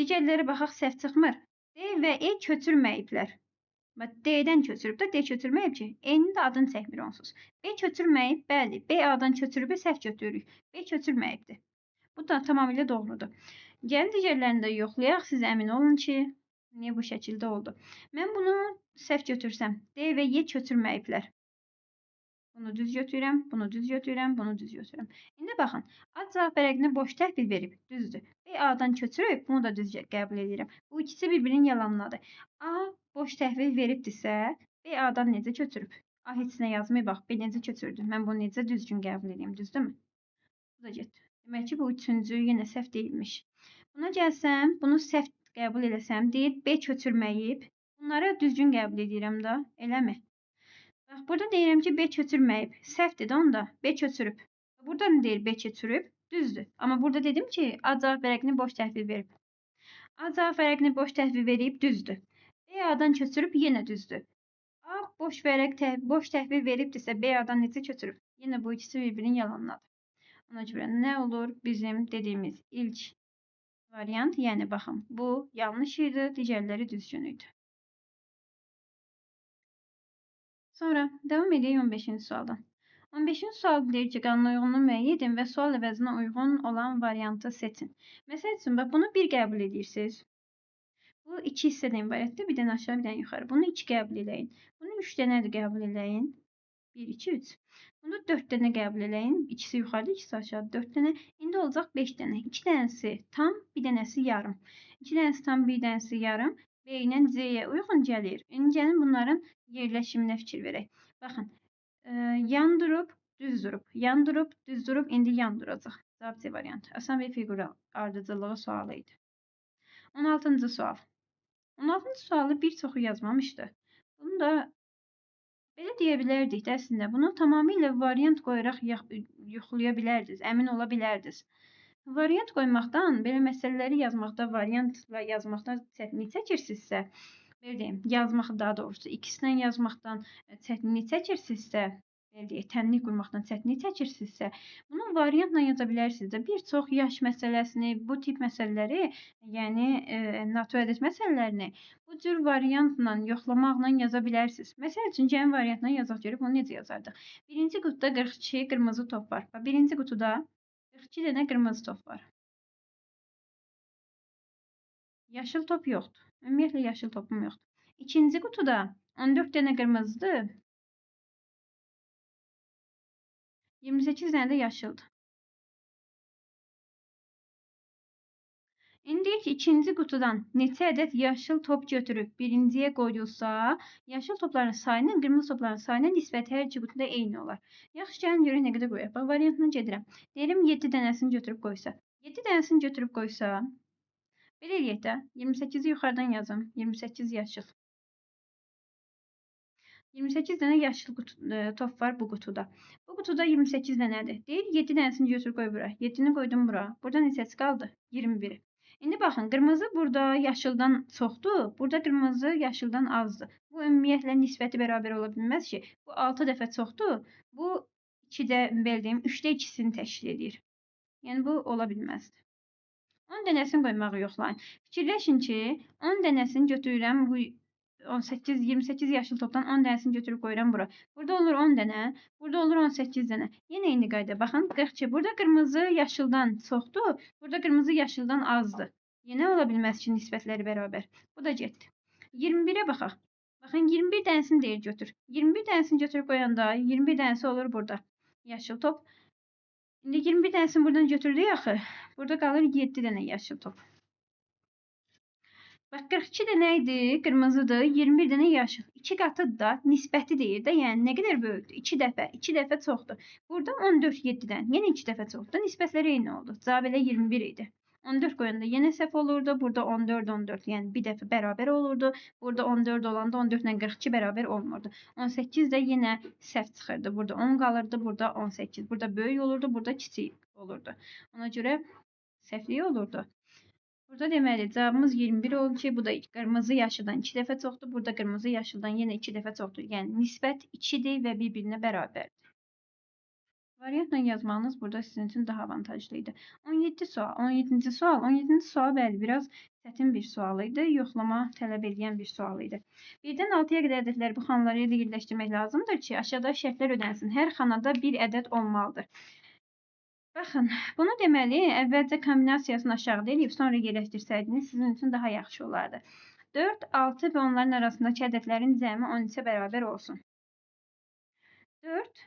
Digərlərə baxaq, səhv çıxmır. D və E köçürməyiblər. Bax, D-dən köçürüb də, D köçürməyib ki. E-nin də adını çəkmir onsuz. B köçürməyib, bəli. B A-dan köçürüb, səhv götürürük. B köçürməyibdir. Bu da tamamilə doğrudur. Gəlin digərlərini də yoxlayaq. Siz əmin olun ki, niyə bu şəkildə oldu. Mən bunu səhv götürsəm, D və Y köçürməyiblər. Bunu düz götürürəm, bunu düz götürürəm, bunu düz götürürəm. İndi baxın, A cavab vərəqini boş təhvil verib, düzdür. B A-dan köçürüb, bunu da düz qəbul edirəm. Bu ikisi bir-birini yalanladı. A boş təhvil veribdirsə, B A-dan necə köçürüb? A heç nə yazmayıb, bax, B necə köçürdü? Mən bunu necə düzgün qəbul edeyim, düzdürmü? Bu da getdi. Demək ki, bu üçüncü yenə səhv deyilmiş. Buna gəlsəm, bunu səhv qəbul eləsəm, deyir B köçürməyib. Bunları düzgün qəbul edirəm də, eləmi? Bax, burada deyirəm ki, B köçürməyib. Səhvdir də onda. B köçürüb. Burada nə deyir? B köçürüb. Düzdür. Amma burada dedim ki, A cavab vərəqini boş təhvil verib. A cavab vərəqini boş təhvil verib, düzdür. B A-dan köçürüb, yenə düzdür. A boş təhvil veribdirsə, B A-dan necə köçürüb? Yenə bu ikisi bir-birini yalanladı. Ona görə nə olur? Bizim dediyimiz ilk variant, yəni baxın, bu yanlış idi, digərləri düzgün idi. Sonra devam edeyim 15-ci sualdan. 15-ci sual deyir ki, qanuna uyğunluğu müəyyən edin və sual əvəzinə uyğun olan variantı seçin. Məsəl üçün, bax, bunu 1 qəbul edirsiniz. Bu 2 hissədən ibarətdir. Bir dənə aşağı, bir dənə yuxarı. Bunu 2 qəbul eləyin. Bunu 3 dənə də qəbul eləyin. 1, 2, 3. Bunu 4 dənə qəbul eləyin. İkisi yuxarıda, ikisi aşağıda. 4 dənə. İndi olacaq 5 dənə. 2 dənəsi tam, bir dənəsi yarım. 2 dənəsi tam, bir dənəsi yarım. B ilə C-yə uyğun gəlir. İndi gəlin bunların yerləşiminə fikir verək. Baxın, yan durub, düz durub, yan durub, düz durub, indi yan duracaq. Cavab C variantı. Asan və fiqura ardıcıllığı sualı idi. 16-cı sual. 16-cı sualı bir çoxu yazmamışdı. Bunu da belə deyə bilərdik də əslində. Bunu tamamilə variant qoyaraq yoxlaya bilərdiniz, əmin ola bilərdiniz. Variant qoymaqdan, belə məsələləri yazmaqda, variantla yazmaqdan çətinlik çəkirsinizsə, belə deyim, yazmaq daha doğrusu ikisindən yazmaqdan çətinlik çəkirsinizsə, belə deyək, tənlik qurmaqdan çətinlik çəkirsinizsə, bunu variantla yaza bilərsiniz də. Bir çox yaş məsələsini, bu tip məsələləri, yəni natural ədəd məsələlərini bu cür variantla, yoxlamaqla yaza bilərsiniz. Məsəl üçün, gəlin variantla yazaq görüb, onu necə yazardıq? Birinci qutuda 42 qırmızı top var. Birinci qutuda 42 dənə qırmızı top var. Yaşıl top yoxdur. Ümumiyyətlə yaşıl topum yoxdur. İkinci qutuda 14 dənə qırmızıdır. 28 dənə də yaşıldır. İndi deyir ki, ikinci qutudan neçə ədəd yaşıl top götürüb birinciyə qoyulsa, yaşıl topların sayının qırmızı topların sayına nisbəti hər iki qutuda eyni olar. Yaxşı, gəlin görək nə qədər qoyaq. Bax, variantına gedirəm. Deyirəm 7 dənəsini götürüb qoysa. 7 dənəsini götürüb qoysa, belə eləyək də, 28-i yuxarıdan yazım. 28 yaşıl. 28 dənə yaşıl top var bu qutuda. Bu qutuda 28 dənədir. Deyir, 7 dənəsini götür qoy bura. 7-ni qoydum bura. Burada neçəsi qaldı? 21. İndi baxın, qırmızı burada yaşıldan çoxdur. Burada qırmızı yaşıldan azdır. Bu ümumiyyətlə nisbəti bərabər ola bilməz ki. Bu 6 dəfə çoxdur. Bu 2-də, belə deyim, 3-də 2-sini təşkil edir. Yəni bu ola bilməzdir. 10 dənəsini qoymağı yoxlayın. Fikirləşin ki, 10 dənəsini götürürəm bu 28 yaşıl topdan 10 dənəsini götürüb qoyuram bura. Burada olur 10 dənə, burada olur 18 dənə. Yenə eyni qayda. Baxın, 42. Burada qırmızı yaşıldan çoxdur, burada qırmızı yaşıldan azdır. Yenə ola bilməz ki, nisbətləri bərabər. Bu da getdi. 21-ə baxaq. Baxın, 21 dənəsini deyir götür. 21 dənəsini götürüb qoyanda 21 dənəsi olur burada. Yaşıl top. İndi 21 dənəsini buradan götürdük axı. Burada qalır 7 dənə yaşıl top. Bax 42 dənə idi, qırmızıdır, 21 dənə yaşıl. 2 qatıdır da, nisbəti deyir də, yəni nə qədər böyükdür? 2 dəfə çoxdur. Burada 14 7-dən, yenə 2 dəfə çoxdur. Nisbətləri eyni oldu. Cavab elə 21 idi. 14 qoyanda yenə səhv olurdu. Burada 14 14, yəni bir dəfə bərabər olurdu. Burada 14 olanda 14 ilə 42 bərabər olmurdu. 18 də yenə səhv çıxırdı. Burada 10 qalırdı, burada 18. Burada böyük olurdu, burada kiçik olurdu. Ona görə səhvlik olurdu. Burada deməli cavabımız 21 oldu ki, bu da qırmızı yaşıldan 2 dəfə çoxdur. Burada qırmızı yaşıldan yenə 2 dəfə çoxdur. Yəni nisbət 2-dir və bir-birinə bərabərdir. Variantla yazmanız burada sizin üçün daha avantajlı idi. 17 sual. 17-ci sual. 17-ci sual bəli, biraz çətin bir sual idi. Yoxlama tələb edən bir sual idi. 1-dən 6-ya qədər ədədləri bu xanaları ilə yerləşdirmək lazımdır ki, aşağıda şərtlər ödənsin. Hər xanada bir ədəd olmalıdır. Baxın, bunu deməli, əvvəlcə kombinasiyasını aşağıda eləyib, sonra yerləşdirsəydiniz, sizin üçün daha yaxşı olardı. 4, 6 və onların arasındakı ədədlərin cəmi 13-ə bərabər olsun. 4,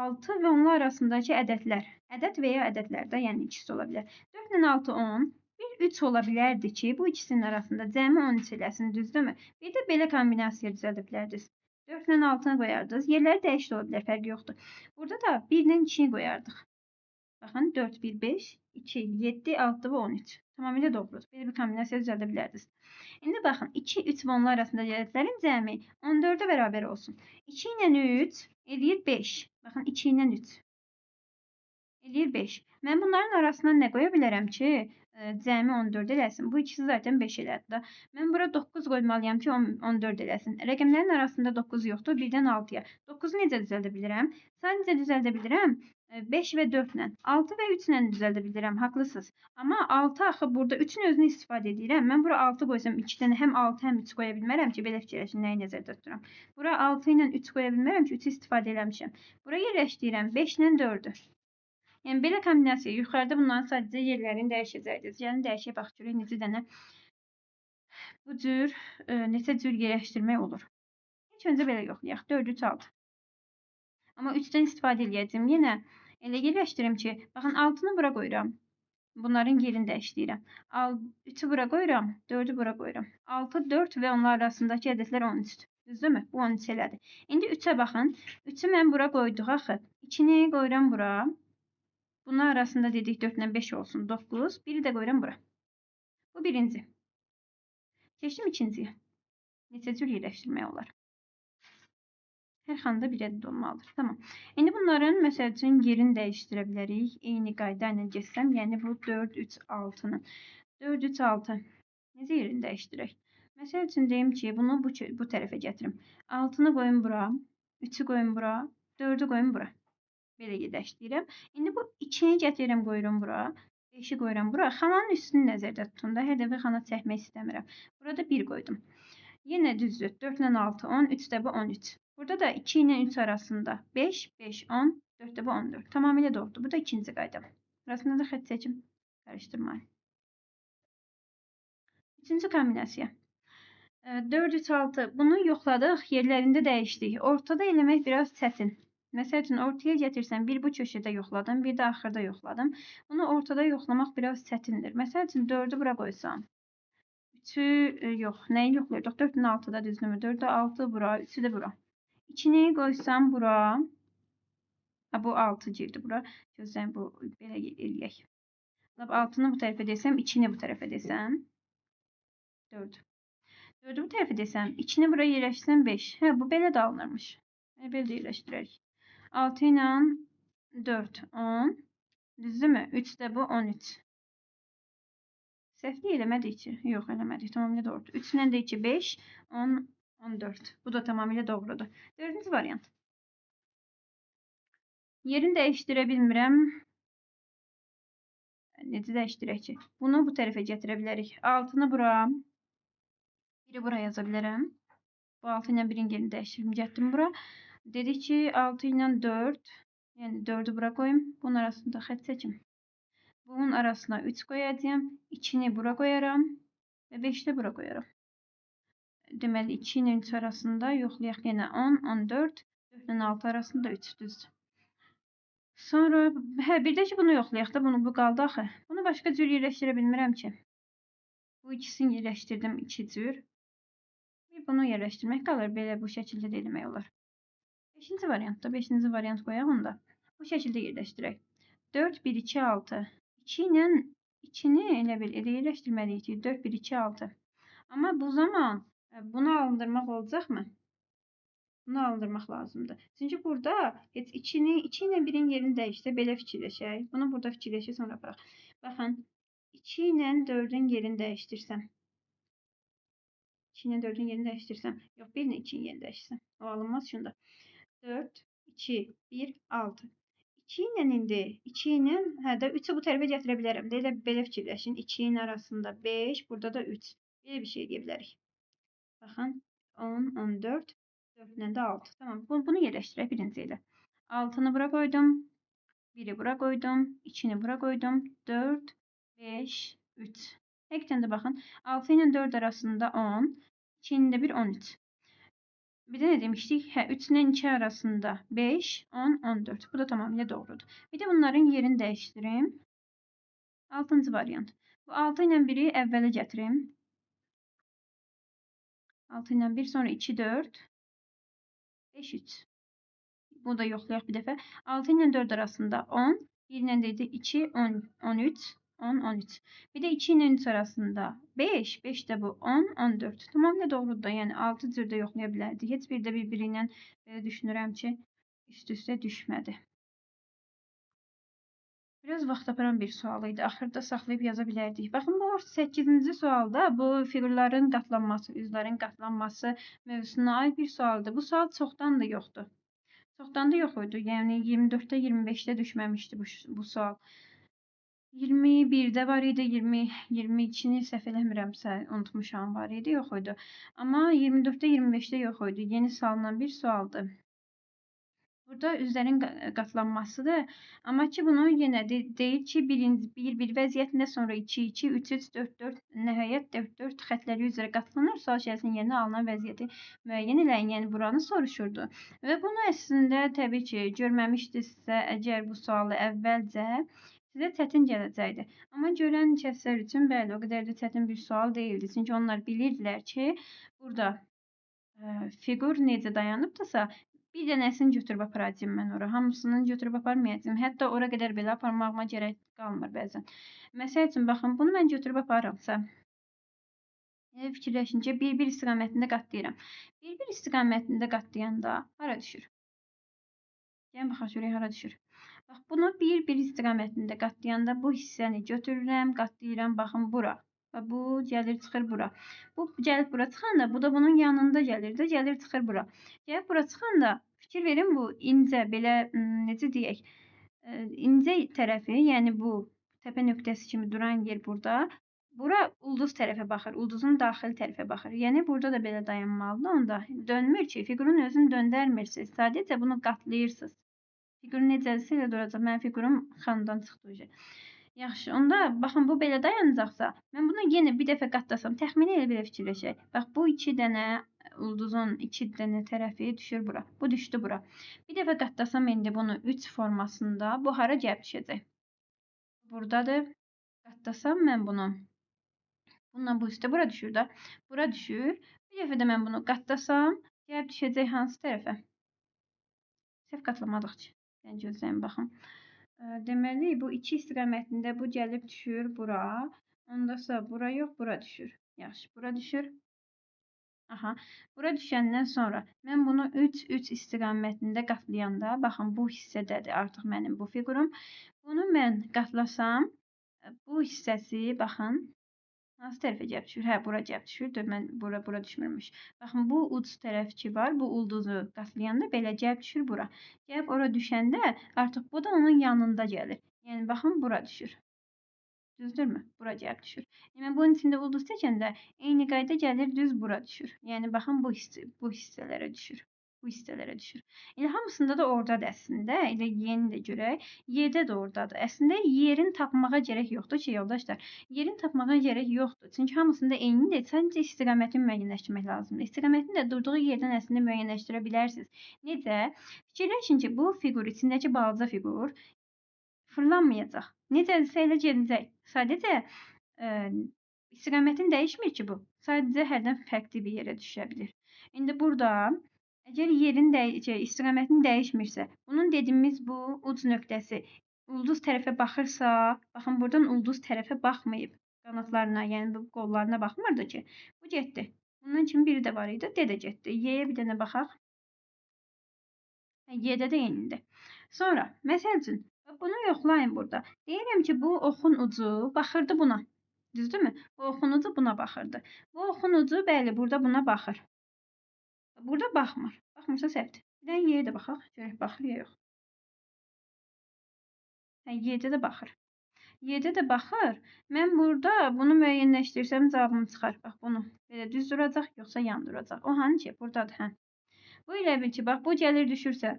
6 və onlar arasındakı ədədlər. Ədəd və ya ədədlərdə, yəni ikisi ola bilər. 4 ilə 6, 10. Bir 3 ola bilərdi ki, bu ikisinin arasında cəmi 13 eləsin, düzdürmü? Bir də belə kombinasiya düzəldə bilərdiniz. 4 ilə 6-nı qoyardınız. Yerləri dəyişik ola bilər, fərqi yoxdur. Burada da 1 ilə 2-ni qoyardıq. Baxın, 4, 1, 5, 2, 7, 6 və 13. Tamamilə doğrudur. Belə bir kombinasiya düzəldə bilərdiniz. İndi baxın, 2, 3 və onlar arasında ədədlərin cəmi 14-ə bərabər olsun. 2 ilə 3 eləyir 5. Baxın, 2 ilə 3 eləyir 5. Mən bunların arasına nə qoya bilərəm ki, cəmi 14 eləsin? Bu ikisi zaten 5 elədi də. Mən bura 9 qoymalıyam ki, 14 eləsin. Rəqəmlərin arasında 9 yoxdur, 1-dən 6-ya. 9-u necə düzəldə bilirəm? Sadəcə düzəldə bilirəm 5 və 4 ilə. 6 və 3 ilə düzəldə bilirəm, haqlısınız. Amma 6 axı burada 3-ün özünü istifadə edirəm. Mən bura 6 qoysam 2 dənə həm 6 həm 3 qoya bilmərəm ki, belə fikirləşin, nəyi nəzərdə tuturam. Bura 6 ilə 3 qoya bilmərəm ki, 3-ü istifadə eləmişəm. Bura yerləşdirirəm 5 ilə 4-ü. Yəni belə kombinasiya yuxarıda bunların sadəcə yerlərini dəyişəcəksiniz. Yəni dəyişək bax görək neçə dənə bu cür neçə cür yerləşdirmək olur. İlk öncə belə yoxlayaq. 4 3 6. Amma 3-dən istifadə edəcəm. Yenə elə yerləşdirim ki, baxın 6-nı bura qoyuram. Bunların yerini dəyişdirirəm. 3-ü bura qoyuram, 4-ü bura qoyuram. 6 4 və onlar arasındakı ədədlər 13-dür. Düzdürmü? Bu 13 elədi. İndi 3-ə baxın. 3-ü mən bura qoyduq axı. 2-ni qoyuram bura. Bunlar arasında dedik 4 ilə 5 olsun 9. Biri də qoyuram bura. Bu birinci. Keçdim ikinciyə. Neçə cür yerləşdirmək olar? Hər xanada bir ədəd olmalıdır. Tamam. İndi bunların məsəl üçün yerini dəyişdirə bilərik. Eyni qayda ilə geçsəm, yəni bu 4 3 6-nın. 4 3 6. Necə yerini dəyişdirək? Məsəl üçün deyim ki, bunu bu tərəfə gətirim. 6-nı qoyum bura, 3-ü qoyum bura, 4-ü qoyum bura. Belə yerləşdirirəm. İndi bu 2-ni gətirirəm, qoyuram bura. 5-i qoyuram bura. Xananın üstünü nəzərdə tutun da. Hər dəfə xana çəkmək istəmirəm. Burada 1 qoydum. Yenə düzdür. 4 ilə 6 10, 3 də bu 13. Burada da 2 ilə 3 arasında 5, 5, 10, 4 də bu 14. Tamamilə doğrudur. Bu da ikinci qaydam. Burasında da xətt çəkim. Qarışdırmayın. Üçüncü kombinasiya. 4, 3, 6. Bunu yoxladıq. Yerlərində dəyişdik. Ortada eləmək biraz çətin. Məsəl üçün ortaya gətirsəm, bir bu köşədə yoxladım, bir də axırda yoxladım. Bunu ortada yoxlamaq biraz çətindir. Məsəl üçün 4-ü bura qoysam. 3-ü yox, nəyi yoxlayırdıq? 4 ilə 6-da düzdürmü? 4-də 6 bura, 3-ü də bura. 2-ni qoysam bura. Bu 6 girdi bura. Gözləyim bu belə eləyək. 6-nı bu tərəfə desəm, 2-ni bu tərəfə desəm. 4. 4-ü bu tərəfə desəm, 2-ni bura yerləşdirsəm 5. Hə, bu belə də alınırmış. Belə də yerləşdirərik. 6 ilə 4 10. Düzdürmü? 3 də bu 13. Səhvlik eləmədik ki. Yox, eləmədik. Tamamilə doğrudur. 3 ilə də 2 5 10 14. Bu da tamamilə doğrudur. 4-cü variant. Yerini dəyişdirə bilmirəm. Necə dəyişdirək ki? Bunu bu tərəfə gətirə bilərik. 6-nı bura. 1-i bura yaza bilərəm. Bu 6 ilə 1-in yerini dəyişdirdim. Gətirdim bura. Dedik ki 6 ilə 4. Yəni 4-ü bura qoyum. Bunun arasında xətt çəkim. Bunun arasına 3 qoyacağım. 2-ni bura qoyaram. Və 5-i də bura qoyaram. Deməli 2 ilə 3 arasında yoxlayaq yenə 10, 14. 4 ilə 6 arasında 3 düzdür. Sonra hə bir də ki bunu yoxlayaq da bunu bu qaldı axı. Bunu başqa cür yerləşdirə bilmirəm ki. Bu ikisini yerləşdirdim iki cür. Bir bunu yerləşdirmək qalır. Belə bu şəkildə də eləmək olar. 5-ci variantda 5-ci variant qoyaq onda. Bu şəkildə yerləşdirək. 4, 1, 2, 6. 2 ilə 2-ni elə bil yerləşdirməliyik ki 4, 1, 2, 6. Amma bu zaman bunu alındırmaq olacaqmı? Bunu alındırmaq lazımdır. Çünki burada heç 2 ilə 1-in yerini dəyişsə belə fikirləşək. Bunu burada fikirləşək sonra baxaq. Baxın 2 ilə 4-ün yerini dəyişdirsəm. 2 ilə 4-ün yerini dəyişdirsəm. Yox 1 ilə 2-nin yerini dəyişdirsəm. O alınmaz şunda. 4, 2, 1, 6. 2 ilə indi 2 ilə hə də 3-ü bu tərəfə gətirə bilərəm. Belə fikirləşin. 2-nin arasında 5, burada da 3. Belə bir şey deyə bilərik. Baxın 10, 14, 4 ilə də 6. Tamam. Bunu yerləşdirək birinci ilə. 6-nı bura qoydum. 1-i bura qoydum. 2-ni bura qoydum. 4, 5, 3. Həqiqətən də baxın. 6 ilə 4 arasında 10. 2 ilə 1, 13. Bir de ne demiştik? 3 ile 2 arasında 5, 10, 14. Bu da tamamıyla doğrudur. Bir de bunların yerini değiştireyim. 6-cı variant. Bu 6 ilə 1-i əvvələ gətirim. 6 ilə 1, sonra 2, 4, 5, 3. Bunu da yoxlayaq bir dəfə. 6 ilə 4 arasında 10, 1 ilə də 2, 10, 13, 10, 13. Bir de 2 ilə 3 arasında 5, 5 də bu 10, 14. Tamamilə doğrudur da, yəni 6 cürdə yoxlaya bilərdik. Heç bir də bir-biri ilə düşünürəm ki, üst-üstə düşmədi. Biraz vaxt aparan bir sual idi. Axırda saxlayıb yaza bilərdik. Baxın, bu 8-ci sualda bu fiqurların qatlanması, üzlərin qatlanması mövzusuna aid bir sualdır. Bu sual çoxdan da yoxdur. Çoxdan da yox idi. Yəni 24-də, 25-də düşməmişdi bu sual. 21-də var idi, 22-ni səhv eləmirəmsə, unutmuşam var idi, yox idi. Amma 24-də, 25-də yox idi. Yeni salınan bir sualdır. Burada üzlərin qatlanmasıdır. Amma ki bunu yenə deyir ki, bir vəziyyətində sonra 2, 2, 3, 3, 4, 4, nəhayət 4, 4 xətləri üzrə qatlanır. Sual şərəsinin yerinə alınan vəziyyəti müəyyən eləyin. Yəni buranı soruşurdu. Və bunu əslində təbii ki, görməmişdinizsə, əgər bu sualı əvvəlcə sizə çətin gələcəkdi. Amma görən kəslər üçün bəli, o qədər də çətin bir sual deyildi. Çünki onlar bilirdilər ki, burada fiqur necə dayanıbdırsa, bir dənəsini götürüb aparacağım mən ora. Hamısını götürüb aparmayacağım. Hətta ora qədər belə aparmağıma gərək qalmır bəzən. Məsəl üçün, baxın, bunu mən götürüb aparıramsa, fikirləşin ki, bir istiqamətində qatlayıram. Bir istiqamətində qatlayanda hara düşür? Gəlin baxaq görək hara düşür. Bax, bunu bir istiqamətində qatlayanda bu hissəni götürürəm, qatlayıram, baxın bura. Bu gəlir çıxır bura. Bu gəlib bura çıxanda, bu da bunun yanında gəlir də, gəlir çıxır bura. Gəlib bura çıxanda fikir verin bu incə belə necə deyək, incə tərəfi, yəni bu təpə nöqtəsi kimi duran yer burada. Bura ulduz tərəfə baxır, ulduzun daxili tərəfə baxır. Yəni burada da belə dayanmalıdır. Onda dönmür ki, fiqurun özünü döndərmirsiniz. Sadəcə bunu qatlayırsınız. Fiqur necəsə elə duracaq. Mənim figurum xandan çıxdı. Yaxşı, onda baxın bu belə dayanacaqsa, mən bunu yenə bir dəfə qatlasam, təxmini elə belə fikirləşək. Bax, bu 2 dənə ulduzun 2 dənə tərəfi düşür bura. Bu düşdü bura. Bir dəfə qatlasam indi bunu 3 formasında, bu hara gəlib düşəcək? Buradadır. Qatlasam mən bunu. Bununla bu üstə bura düşür də. Bura düşür. Bir dəfə də mən bunu qatlasam, gəlib düşəcək hansı tərəfə? Səhv qatlamadık ki. Yəni gözləyin baxın. Deməli, bu 2 istiqamətində bu gəlib düşür bura. Ondasa bura yox, bura düşür. Yaxşı, bura düşür. Aha, bura düşəndən sonra mən bunu 3 istiqamətində qatlayanda, baxın bu hissədədir artıq mənim bu figurum. Bunu mən qatlasam, bu hissəsi, baxın, hansı tərəfə gəlib düşür? Hə, bura gəlib düşür. Mən bura düşmürmüş. Baxın, bu uc tərəf ki var, bu ulduzu qatlayanda belə gəlib düşür bura. Gəlib ora düşəndə artıq bu da onun yanında gəlir. Yəni baxın, bura düşür. Düzdürmü? Bura gəlib düşür. Yəni bunun içində ulduz çəkəndə eyni qayda gəlir düz bura düşür. Yəni baxın bu hissələrə düşür. Bu hissələrə düşür. Elə hamısında da ordadır əslində. Elə Y-ni də görək. Y-də də ordadır. Əslində yerin tapmağa gərək yoxdur ki, yoldaşlar. Yerin tapmağa gərək yoxdur. Çünki hamısında eynidir. Sadəcə istiqamətini müəyyənləşdirmək lazımdır. İstiqamətini də durduğu yerdən əslində müəyyənləşdirə bilərsiniz. Necə? Fikirləşin ki, bu fiqur, içindəki balaca fiqur fırlanmayacaq. Necədirsə elə gedəcək. Sadəcə istiqamətini dəyişmir ki bu. Sadəcə hərdən fərqli bir yerə düşə bilir. İndi burada əgər yerin istiqamətini dəyişmirsə, bunun dediyimiz bu uc nöqtəsi ulduz tərəfə baxırsa, baxın buradan ulduz tərəfə baxmayıb. Qanatlarına, yəni bu qollarına baxmırdı ki. Bu getdi. Bundan kimi biri də var idi, D də getdi. Y-yə bir dənə baxaq. Y-də də eynidir. Sonra, məsəl üçün, bunu yoxlayın burada. Deyirəm ki, bu oxun ucu baxırdı buna. Düzdürmü? Bu oxun ucu buna baxırdı. Bu oxun ucu, bəli, burada buna baxır. Burada baxmır. Baxmırsa səhvdir. Bir dənə Y-yə də baxaq. Görək, baxır ya yox. Y-də də baxır. Y-də də baxır. Mən burada bunu müəyyənləşdirsəm cavabım çıxar. Bax, bunu belə düz duracaq, yoxsa yan duracaq. O hanı ki, buradadır, hə. Bu elə bil ki, bax, bu gəlir düşürsə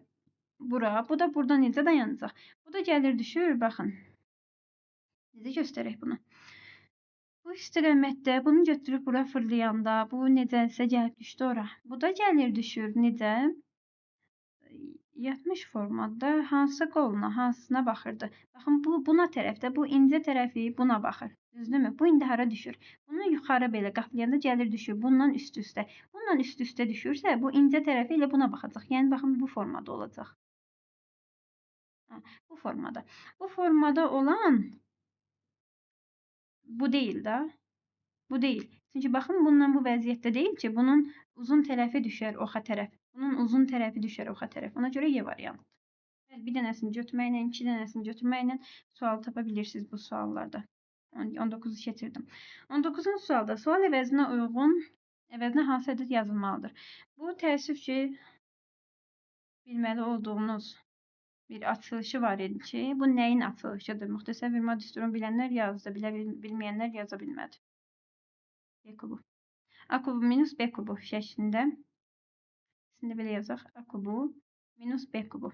bura, bu da burada necə dayanacaq? Bu da gəlir düşür, baxın. Necə göstərək bunu? Bu istiqamətdə bunu götürüb bura fırlayanda, bu necəsə gəlib düşdü ora. Bu da gəlir düşür, necə? Yatmış formada hansısa qoluna, hansısına baxırdı. Baxın, bu buna tərəfdə, bu incə tərəfi buna baxır. Düzdürmü? Bu indi hara düşür? Bunu yuxarı belə qatlayanda gəlir düşür. Bundan üst-üstə. Bundan üst-üstə düşürsə, bu incə tərəfi ilə buna baxacaq. Yəni, baxın, bu formada olacaq. Bu formada. Bu formada olan bu deyil də. Bu deyil. Çünki baxın, bundan bu vəziyyətdə deyil ki, bunun uzun tərəfi düşər oxa tərəf. Bunun uzun tərəfi düşər oxa tərəf. Ona görə Y variantı. Bir dənəsini götürməklə, 2 dənəsini götürməklə sual tapa bilirsiniz bu suallarda. 19-u keçirdim. 19-cu sualda sual əvəzinə uyğun əvəzinə hansı ədəd yazılmalıdır? Bu təəssüf ki, bilməli olduğunuz bir açılışı var idi ki, bu nəyin açılışıdır? Müxtəsər bir modistron bilənlər yazdı, bilməyənlər yaza bilmədi. B kubu. A kubu minus B kubu şəklində. Şimdi belə yazaq. A kubu minus B kubu.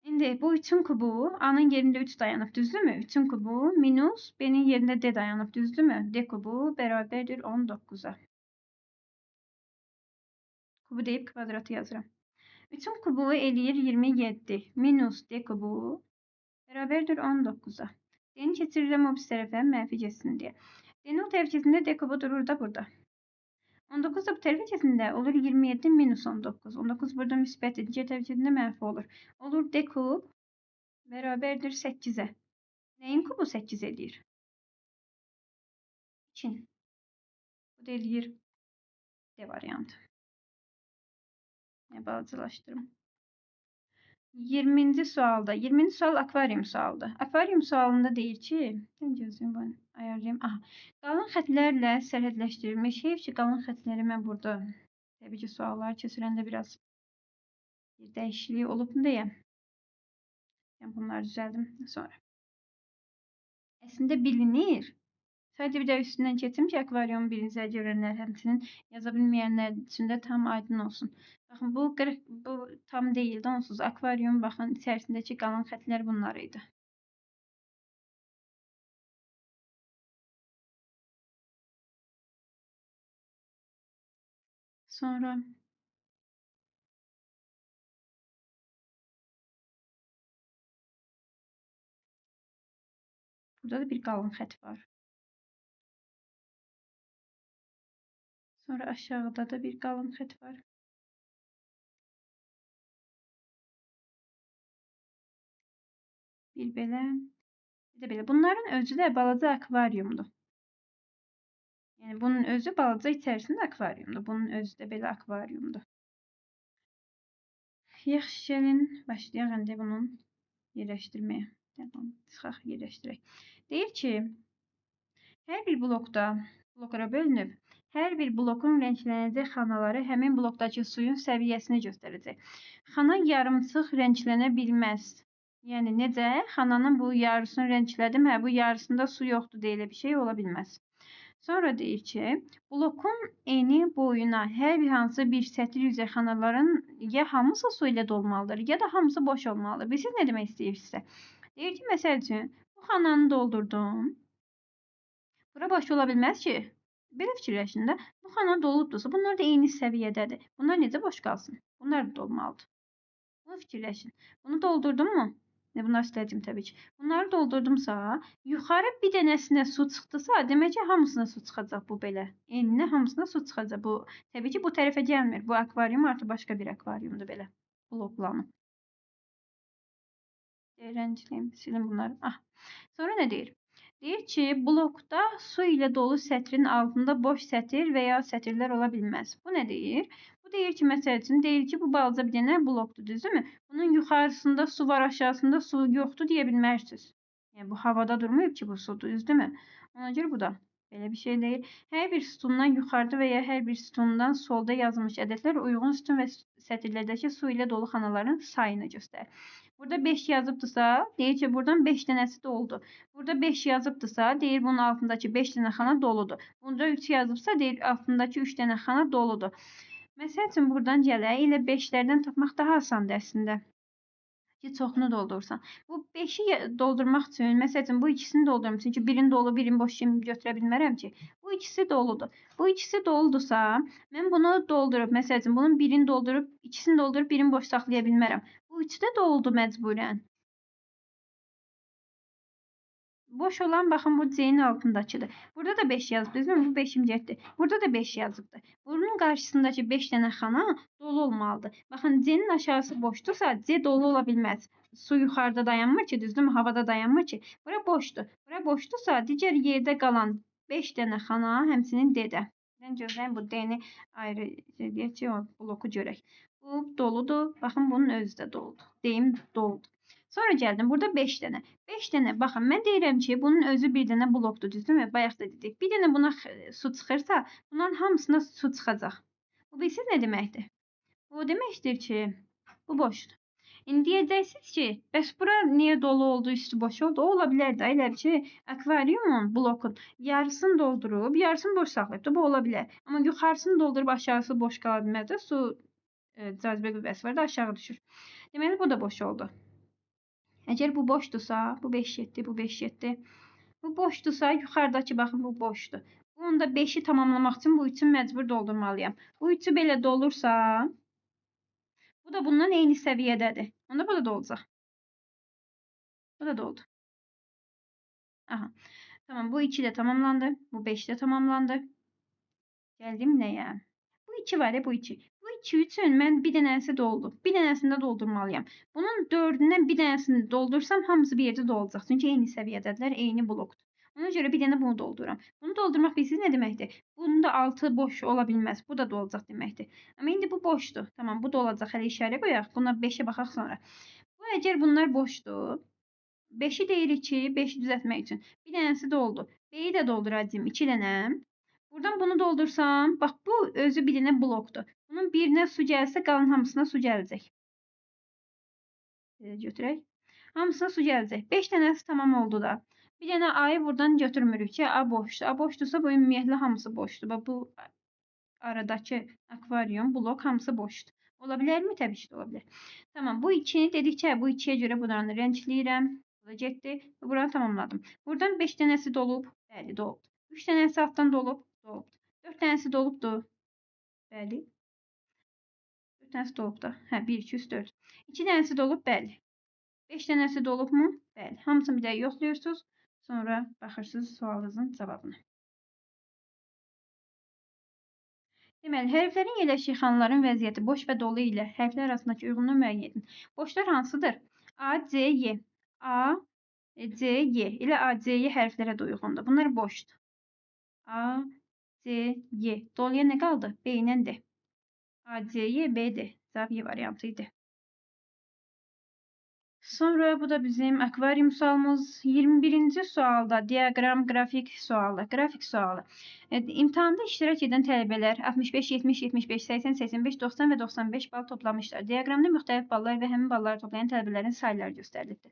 İndi bu 3'ün kubu A'nın yerində 3 dayanıb, düzdürmü? 3'ün kubu minus B'nin yerində D dayanıb, düzdürmü? D kubu bərabərdir 19'a. Kubu deyib kvadratı yazıram. 3'ün kubu eləyir 27 minus D kubu bərabərdir 19'a. D'ni keçirirəm o bir tərəfə mənfi geçsin deyə. D'nin o tərəfəsində D kubu durur da burada. 19 da bu tərəfəsində olur 27 minus 19. 19 burada müsbət edəcək tərəfəsində mənfi olur. Olur D kub bərabərdir 8'ə. Nəyin kubu 8 edir? 2'nin. Bu da eləyir D variantı. Balacalaşdırım. 20-ci sualda. 20-ci sual akvaryum sualıdır. Akvaryum sualında deyir ki, gözüm ben ayarlayayım. Aha, qalın xətlərlə sərhədləşdirilmiş. Heyf ki, qalın xətləri mən burada təbii ki, sualları keçirəndə biraz bir dəyişiklik olub deyə. Yəni bunları düzəldim sonra. Əslində bilinir. Sadəcə bir də üstündən keçim ki, akvaryumun birinci görənlər, həmçinin yaza bilməyənlər üçün də tam aydın olsun. Baxın, bu tam deyildi, onsuz. Akvaryum, baxın, içərisindəki qalan xətlər bunlar idi. Sonra burada da bir qalın xət var. Sonra aşağıda da bir qalın xət var. Bir belə, bir də belə. Bunların özü də balaca akvaryumdur. Yəni bunun özü balaca içərisində akvaryumdur. Bunun özü də belə akvaryumdur. Yaxşı, gəlin başlayaq indi bunun yerləşdirməyə. Çıxaq yerləşdirək. Deyir ki, hər bir bloklara bölünüb, hər bir blokun rənglənəcək xanaları həmin blokdakı suyun səviyyəsini göstərəcək. Xana yarımçıq rənglənə bilməz. Yəni necə? Xananın bu yarısını rənglədim. Hə, bu yarısında su yoxdur deyə bir şey ola bilməz. Sonra deyir ki, blokun eni boyuna hər bir hansı bir sətir üzrə xanaların ya hamısı su ilə dolmalıdır, ya da hamısı boş olmalıdır. Bilirsiniz nə demək istəyirsə? Deyir ki, məsəl üçün, bu xananı doldurdum. Bura boş ola bilməz ki. Belə fikirləşin də. Bu xana dolubdursa, bunlar da eyni səviyyədədir. Bunlar necə boş qalsın? Bunlar da dolmalıdır. Bunu fikirləşin. Bunu doldurdum mu? Bunlar istədim təbii ki. Bunları doldurdumsa, yuxarı bir dənəsinə su çıxdısa, demək ki, hamısına su çıxacaq bu belə. Eninə hamısına su çıxacaq. Bu təbii ki, bu tərəfə gəlmir. Bu akvarium artıq başqa bir akvariumdur belə. Bloklanıb. Rəngləyim, silin bunları. Sonra nə deyir? Deyir ki, blokda su ilə dolu sətrin altında boş sətir və ya sətirlər ola bilməz. Bu nə deyir? Bu deyir ki, məsəl üçün, deyir ki, bu balaca bir dənə blokdur, düzdürmü? Bunun yuxarısında su var, aşağısında su yoxdur deyə bilmərsiniz. Yəni, bu havada durmayıb ki, bu sudur, düzdürmü? Ona görə bu da belə bir şey deyil. Hər bir sütundan yuxarıda və ya hər bir sütundan solda yazılmış ədədlər uyğun sütun və sətirlərdəki su ilə dolu xanaların sayını göstərir. Burada 5 yazıbdırsa, deyir ki, buradan 5 dənəsi doldu. Burada 5 yazıbdırsa, deyir bunun altındakı 5 dənə xana doludur. Bunda 3 yazıbsa, deyir altındakı 3 dənə xana doludur. Məsəl üçün, buradan gələk, elə 5-lərdən tapmaq daha asandır əslində. Ki, çoxunu doldursan. Bu 5-i doldurmaq üçün, məsəl üçün, bu ikisini doldurum. Çünki birini dolu, birini boş kimi götürə bilmərəm ki. Bu ikisi doludur. Bu ikisi doludursa, mən bunu doldurub, məsəl üçün, bunun birini doldurub, ikisini doldurub, birini boş saxlaya bilmərəm. Bu üçü də doldu məcburən. Boş olan, baxın, bu C-nin altındakıdır. Burada da 5 yazıb, düzdürmü? Bu 5-ci. Burada da 5 yazıbdır. Bunun qarşısındakı 5 dənə xana dolu olmalıdır. Baxın, C-nin aşağısı boşdursa, C dolu ola bilməz. Su yuxarıda dayanmır ki, düzdürmü? Havada dayanmır ki. Bura boşdur. Bura boşdursa, digər yerdə qalan 5 dənə xana həmçinin D-də. Mən gözləyim, bu D-ni ayrı deyək ki, o bloku görək. Bu doludur. Baxın, bunun özü də doludur. D-im doludur. Sonra gəldim, burada 5 dənə. 5 dənə, baxın, mən deyirəm ki, bunun özü bir dənə blokdur, düzdürmü? Bayaq da dedik. Bir dənə buna su çıxırsa, bunların hamısına su çıxacaq. Bu bilirsiniz nə deməkdir? Bu deməkdir ki, bu boşdur. İndi deyəcəksiniz ki, bəs bura niyə dolu oldu, üstü boş oldu? O ola bilər də, elə ki, akvariumun, blokun yarısını doldurub, yarısını boş saxlayıb da, bu ola bilər. Amma yuxarısını doldurub, aşağısı boş qala bilməz də, su cazibə qüvvəsi var da, aşağı düşür. Deməli, bu da boş oldu. Əgər bu boşdursa, bu 5-7, bu 5-7. Bu boşdursa, yuxarıdakı baxın, bu boşdur. Bunu da 5-i tamamlamaq üçün bu 3-ü məcbur doldurmalıyam. Bu 3-ü belə dolursa, bu da bundan eyni səviyyədədir. Onda bu da dolacaq. Bu da doldu. Aha. Tamam, bu 2 də tamamlandı. Bu 5 də tamamlandı. Gəldim nəyə? Bu 2 var ya, bu 2. Bu 2 üçün mən bir dənəsi doldu. Bir dənəsini də doldurmalıyam. Bunun 4-ündən bir dənəsini doldursam, hamısı bir yerdə dolacaq. Çünki eyni səviyyədədirlər, eyni blokdur. Ona görə bir dənə bunu doldururam. Bunu doldurmaq bilirsiniz nə deməkdir? Bunun da altı boş ola bilməz. Bu da dolacaq deməkdir. Amma indi bu boşdur. Tamam, bu dolacaq. Hələ işarə qoyaq. Buna 5-ə baxaq sonra. Bu əgər bunlar boşdur, 5-i deyirik ki, 5-i düzəltmək üçün. Bir dənəsi doldu. B-yi də dolduracağım. 2 dənə. Buradan bunu doldursam, bax bu özü bir dənə blokdur. Bunun birinə su gəlsə, qalan hamısına su gələcək. Götürək. Hamısına su gələcək. 5 dənəsi tamam oldu da. Bir dənə A-yı buradan götürmürük ki, A boşdur. A boşdursa, bu ümumiyyətlə hamısı boşdur. Bax bu aradakı akvarium, blok hamısı boşdur. Ola bilərmi? Təbii ki, ola bilər. Tamam, bu 2-ni dedikcə, bu 2-yə görə buranı rəngləyirəm. Bu da getdi və buranı tamamladım. Buradan 5 dənəsi dolub, bəli, dolub. 3 dənəsi altdan dolub, dolubdur. 4 dənəsi dolubdur. Bəli. 4 dənəsi dolubdur. Hə, 1, 2, 3, 4. 2 dənəsi dolub, bəli. 5 dənəsi dolubmu? Bəli. Hamısını bir də yoxlayırsınız. Sonra baxırsınız sualınızın cavabına. Deməli, hərflərin yerləşdiyi xanaların vəziyyəti boş və dolu ilə hərflər arasındakı uyğunluğu müəyyən edin. Boşlar hansıdır? A, C, Y. A, C, Y. Elə A, C, Y hərflərə də uyğundur. Bunlar boşdur. A, C, Y. Doluya nə qaldı? B ilə D. A, C, Y, B, D. Cavab Y variantı idi. Sonra bu da bizim akvaryum sualımız. 21. sualda diagram, grafik sualı. Grafik sualı. İmtahanda iştirak edən tələbələr 65, 70, 75, 80, 85, 90 və 95 bal toplamışlar. Diaqramda müxtəlif ballar və həmin balları toplayan tələbələrin sayları göstərilibdir.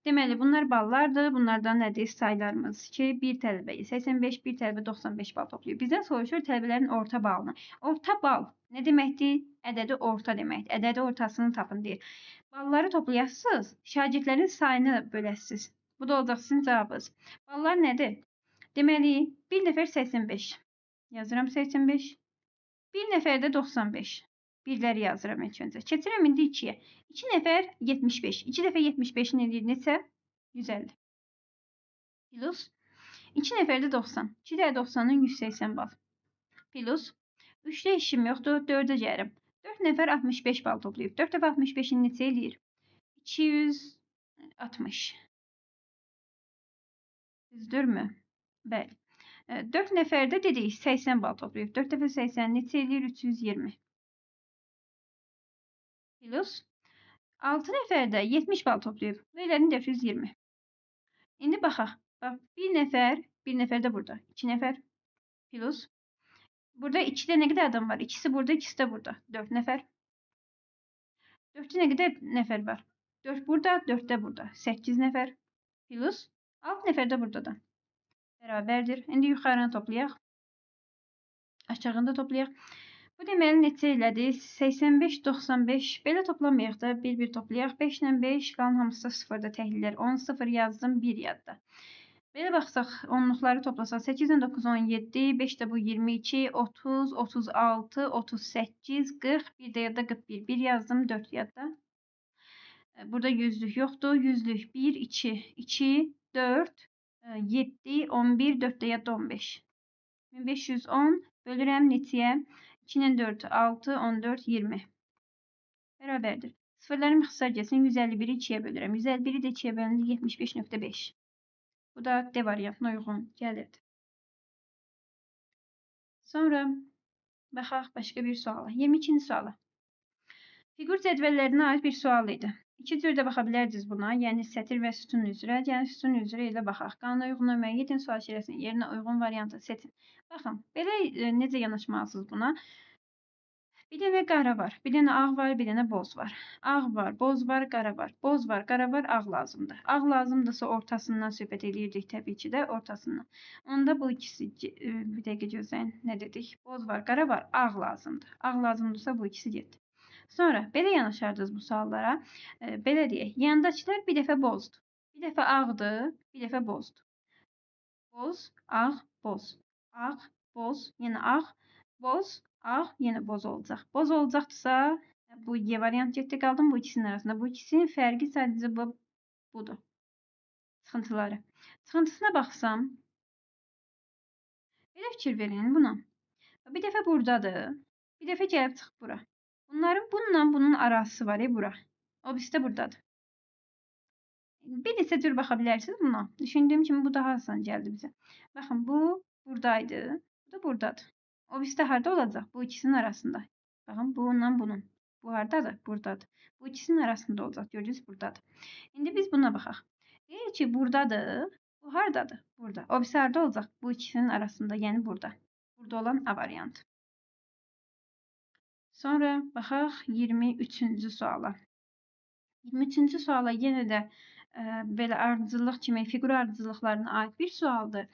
Deməli, bunlar ballardır. Bunlardan nədir? Saylarımız ki, bir tələbə 85, bir tələbə 95 bal toplayıb. Bizdən soruşur tələbələrin orta balını. Orta bal nə deməkdir? Ədədi orta deməkdir. Ədədi ortasını tapın deyir. Balları toplayasınız, şagirdlərin sayını böləsiniz. Bu da olacaq sizin cavabınız. Ballar nədir? Deməli, bir nəfər 85. Yazıram 85. Bir nəfər də 95. Birləri yazıram ilk öncə. Keçirəm indi 2-yə. 2 nəfər 75. 2 dəfə 75-in edir neçə? 150. Plus 2 nəfər də 90. 2 dəfə 90-ın 180 bal. Plus 3-də işim yoxdur, 4-ə gəlirim. 4 nəfər 65 bal toplayıb. 4 dəfə 65-in neçə eləyir? 260. Düzdürmü? Bəli. 4 nəfər də dedik 80 bal toplayıb. 4 dəfə 80 neçə eləyir? 320. Plus 6 nəfər də 70 bal toplayıb. Belərin də 120. İndi baxaq. Bax, bir nəfər də burada. 2 nəfər plus. Burada 2-də nə qədər adam var? İkisi burada, ikisi də burada. 4 nəfər. 4-də nə qədər nəfər var? 4 burada, 4 də burada. 8 nəfər plus 6 nəfər də burada da. Bərabərdir. İndi yuxarını toplayaq. Aşağını da toplayaq. Bu deməli neçə elədi? 85, 95. Belə toplamayaq da. Bir toplayaq. 5 ilə 5 qalan hamısı 0-da təhlillər. 10, 0 yazdım. 1 yadda. Belə baxsaq, onluqları toplasaq. 8 ilə 9, 17. 5 də bu 22, 30, 36, 38, 40. Bir də yadda 41. 1 yazdım. 4 yadda. Burada yüzlük yoxdur. Yüzlük 1, 2, 2, 4, 7, 11, 4 də yadda 15. 1510 bölürəm neçəyə? 2 ilə 4, 6, 14, 20. Bərabərdir. Sıfırların ixtisar gəlsin. 151-i 2-yə bölürəm. 151-i də 2-yə bölündü. 75.5. Bu da D variantına uyğun gəlirdi. Sonra baxaq başqa bir suala. 22-ci suala. Fiqur cədvəllərinə aid bir sual idi. İki cür də baxa bilərdiniz buna. Yəni sətir və sütun üzrə. Yəni sütun üzrə ilə baxaq. Qanuna uyğun olmayan yetin sual şirəsinin yerinə uyğun variantı seçin. Baxın, belə necə yanaşmalısınız buna? Bir dənə qara var, bir dənə ağ var, bir dənə boz var. Ağ var, boz var, qara var. Boz var, qara var, ağ lazımdır. Ağ lazımdırsa ortasından söhbət edirdik təbii ki də ortasından. Onda bu ikisi, bir dəqiqə gözləyin, nə dedik? Boz var, qara var, ağ lazımdır. Ağ lazımdırsa bu ikisi getdi. Sonra belə yanaşardınız bu suallara. Belə deyək, yanındakılar bir dəfə bozdur. Bir dəfə ağdır, bir dəfə bozdur. Boz, ağ, boz. Ağ, boz, yenə ağ, boz, ağ, yenə boz olacaq. Boz olacaqdırsa, bu Y variant getdi qaldım bu ikisinin arasında. Bu ikisinin fərqi sadəcə budur. Çıxıntıları. Çıxıntısına baxsam, belə fikir verin buna. Bir dəfə buradadır, bir dəfə gəlib çıx bura. Bunların bununla bunun arası var bura. O birisi də buradadır. Bir neçə cür baxa bilərsiniz buna. Düşündüyüm kimi bu daha asan gəldi bizə. Baxın, bu buradaydı, bu da buradadır. O birisi də harda olacaq? Bu ikisinin arasında. Baxın, bununla bunun. Bu hardadır? Buradadır. Bu ikisinin arasında olacaq. Gördünüz, buradadır. İndi biz buna baxaq. Deyir ki, buradadır. Bu hardadır? Burada. O birisi harda olacaq? Bu ikisinin arasında, yəni burada. Burada olan A variantı. Sonra baxaq 23-cü suala. 23-cü suala yenə də belə ardıcıllıq kimi fiqur ardıcıllıqlarına aid bir sualdır.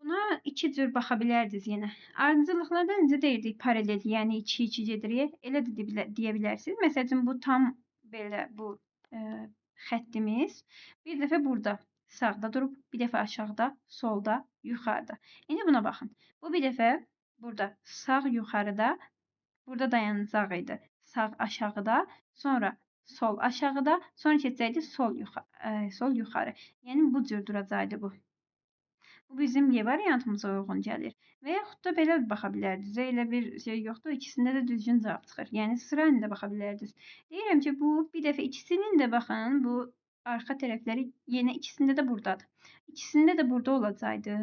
Buna iki cür baxa bilərdiniz yenə. Ardıcıllıqlarda necə deyirdik? Paralel, yəni 2-2 gedirik. Elə də deyə bilərsiniz. Məsələn, bu tam belə bu xəttimiz bir dəfə burada sağda durub, bir dəfə aşağıda, solda, yuxarıda. İndi buna baxın. Bu bir dəfə burada sağ yuxarıda, burada dayanacaq idi. Sağ aşağıda, sonra sol aşağıda, sonra keçəcəkdi sol yuxarı. Yəni bu cür duracaqdı bu. Bu bizim Y variantımıza uyğun gəlir. Və yaxud da belə baxa bilərdiniz. Elə bir şey yoxdur. İkisində də düzgün cavab çıxır. Yəni sıra ilə də baxa bilərdiniz. Deyirəm ki, bu bir dəfə ikisinin də baxın, bu arxa tərəfləri yenə ikisində də buradadır. İkisində də burada olacaqdı.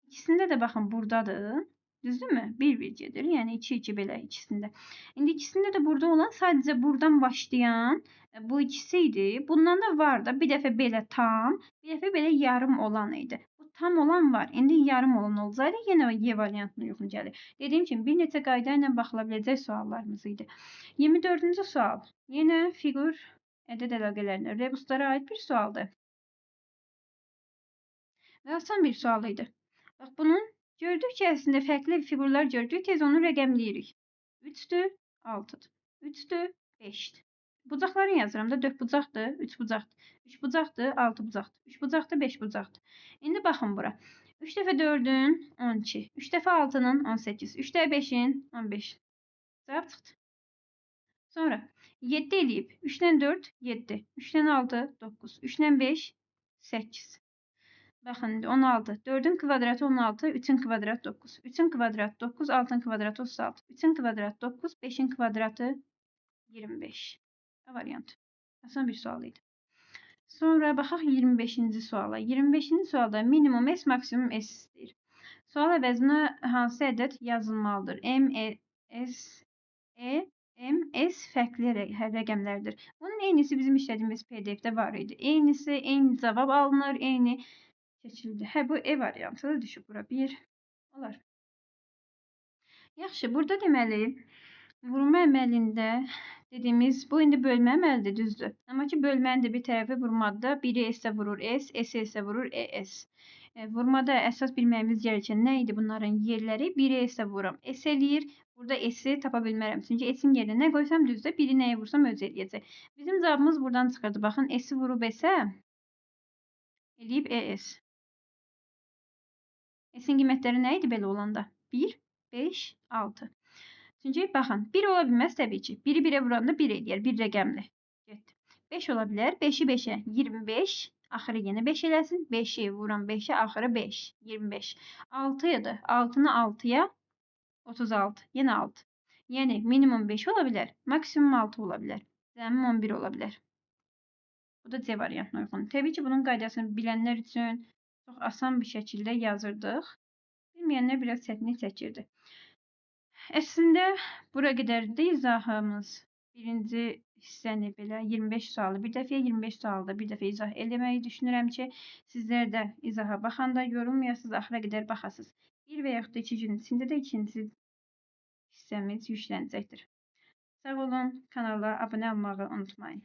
İkisində də baxın buradadır. Düzdürmü? 1-1 gedir. Yəni 2-2 belə ikisində. İndi ikisində də burada olan sadəcə buradan başlayan bu ikisi idi. Bundan da var da bir dəfə belə tam, bir dəfə belə yarım olan idi. Bu tam olan var. İndi yarım olan olsaydı yenə o Y variantına uyğun gəlir. Dediyim kimi bir neçə qayda ilə baxıla biləcək suallarımız idi. 24-cü sual. Yenə fiqur ədəd əlaqələrinə, rebuslara aid bir sualdır. Və asan bir sual idi. Bax bunun gördükcə əslində fərqli fiqurlar gördük, tez onu rəqəmləyirik. 3-dür, 6-dır. 3-dür, 5-dir. Bucaqları yazıram da 4 bucaqdır, 3 bucaqdır. 3 bucaqdır, 6 bucaqdır. 3 bucaqdır, 5 bucaqdır. İndi baxın bura. 3 dəfə 4-ün 12, 3 dəfə 6-nın 18, 3 dəfə 5-in 15. Cavab çıxdı. Sonra 7 eləyib. 3-dən 4, 7. 3-dən 6, 9. 3-dən 5, 8. Baxın 16. 4-ün kvadratı 16, 3-ün kvadratı 9. 3-ün kvadratı 9, 6-ın kvadratı 36. 3-ün kvadratı 9, 5-in kvadratı 25. A variantı. Asan bir sual idi. Sonra baxaq 25-ci suala. 25-ci sualda minimum S, maksimum S istəyir. Sual əvəzinə hansı ədəd yazılmalıdır? M, S fərqli rəqəmlərdir. Bunun eynisi bizim işlədiyimiz PDF-də var idi. Eynisi, eyni cavab alınır, eyni seçildi. Hə, bu E variantı da düşüb bura. 1 olar. Yaxşı, burada deməli, vurma əməlində dediyimiz, bu indi bölmə əməlidir, düzdür. Amma ki, bölmənin də bir tərəfi vurmada, biri S-ə vurur S, S-ə vurur ES. Vurmada əsas bilməyimiz gerəkən nə idi bunların yerləri? Biri S-ə vuram. S eləyir. Burada S-i tapa bilmərəm. Çünki S-in yerinə nə qoysam düzdür, biri nəyə vursam öz eləyəcək. Bizim cavabımız buradan çıxırdı. Baxın, S-i vurub S-ə eləyib ES. S-in qiymətləri nə idi belə olanda? 1, 5, 6. Çünki baxın, 1 ola bilməz təbii ki. 1-i 1-ə vuranda 1 eləyər, bir rəqəmli. Getdi. 5 ola bilər. 5-i 5-ə 25, axırı yenə 5 eləsin. 5-i vuram 5-ə, axırı 5, 25. 6 idi. 6-nı 6-ya 36, yenə 6. Yəni minimum 5 ola bilər, maksimum 6 ola bilər. Cəmi 11 ola bilər. Bu da C variantına uyğun. Təbii ki, bunun qaydasını bilənlər üçün çox asan bir şəkildə yazırdıq. Bilməyənlər biraz çətinlik çəkirdi. Əslində, bura qədər də izahımız. Birinci hissəni belə 25 sualı bir dəfə, 25 sualı da bir dəfə izah eləməyi düşünürəm ki, sizlər də izaha baxanda yorulmayasınız, axıra qədər baxasınız. Bir və yaxud da 2 gün içində də ikinci hissəmiz yüklənəcəkdir. Sağ olun, kanala abunə olmağı unutmayın.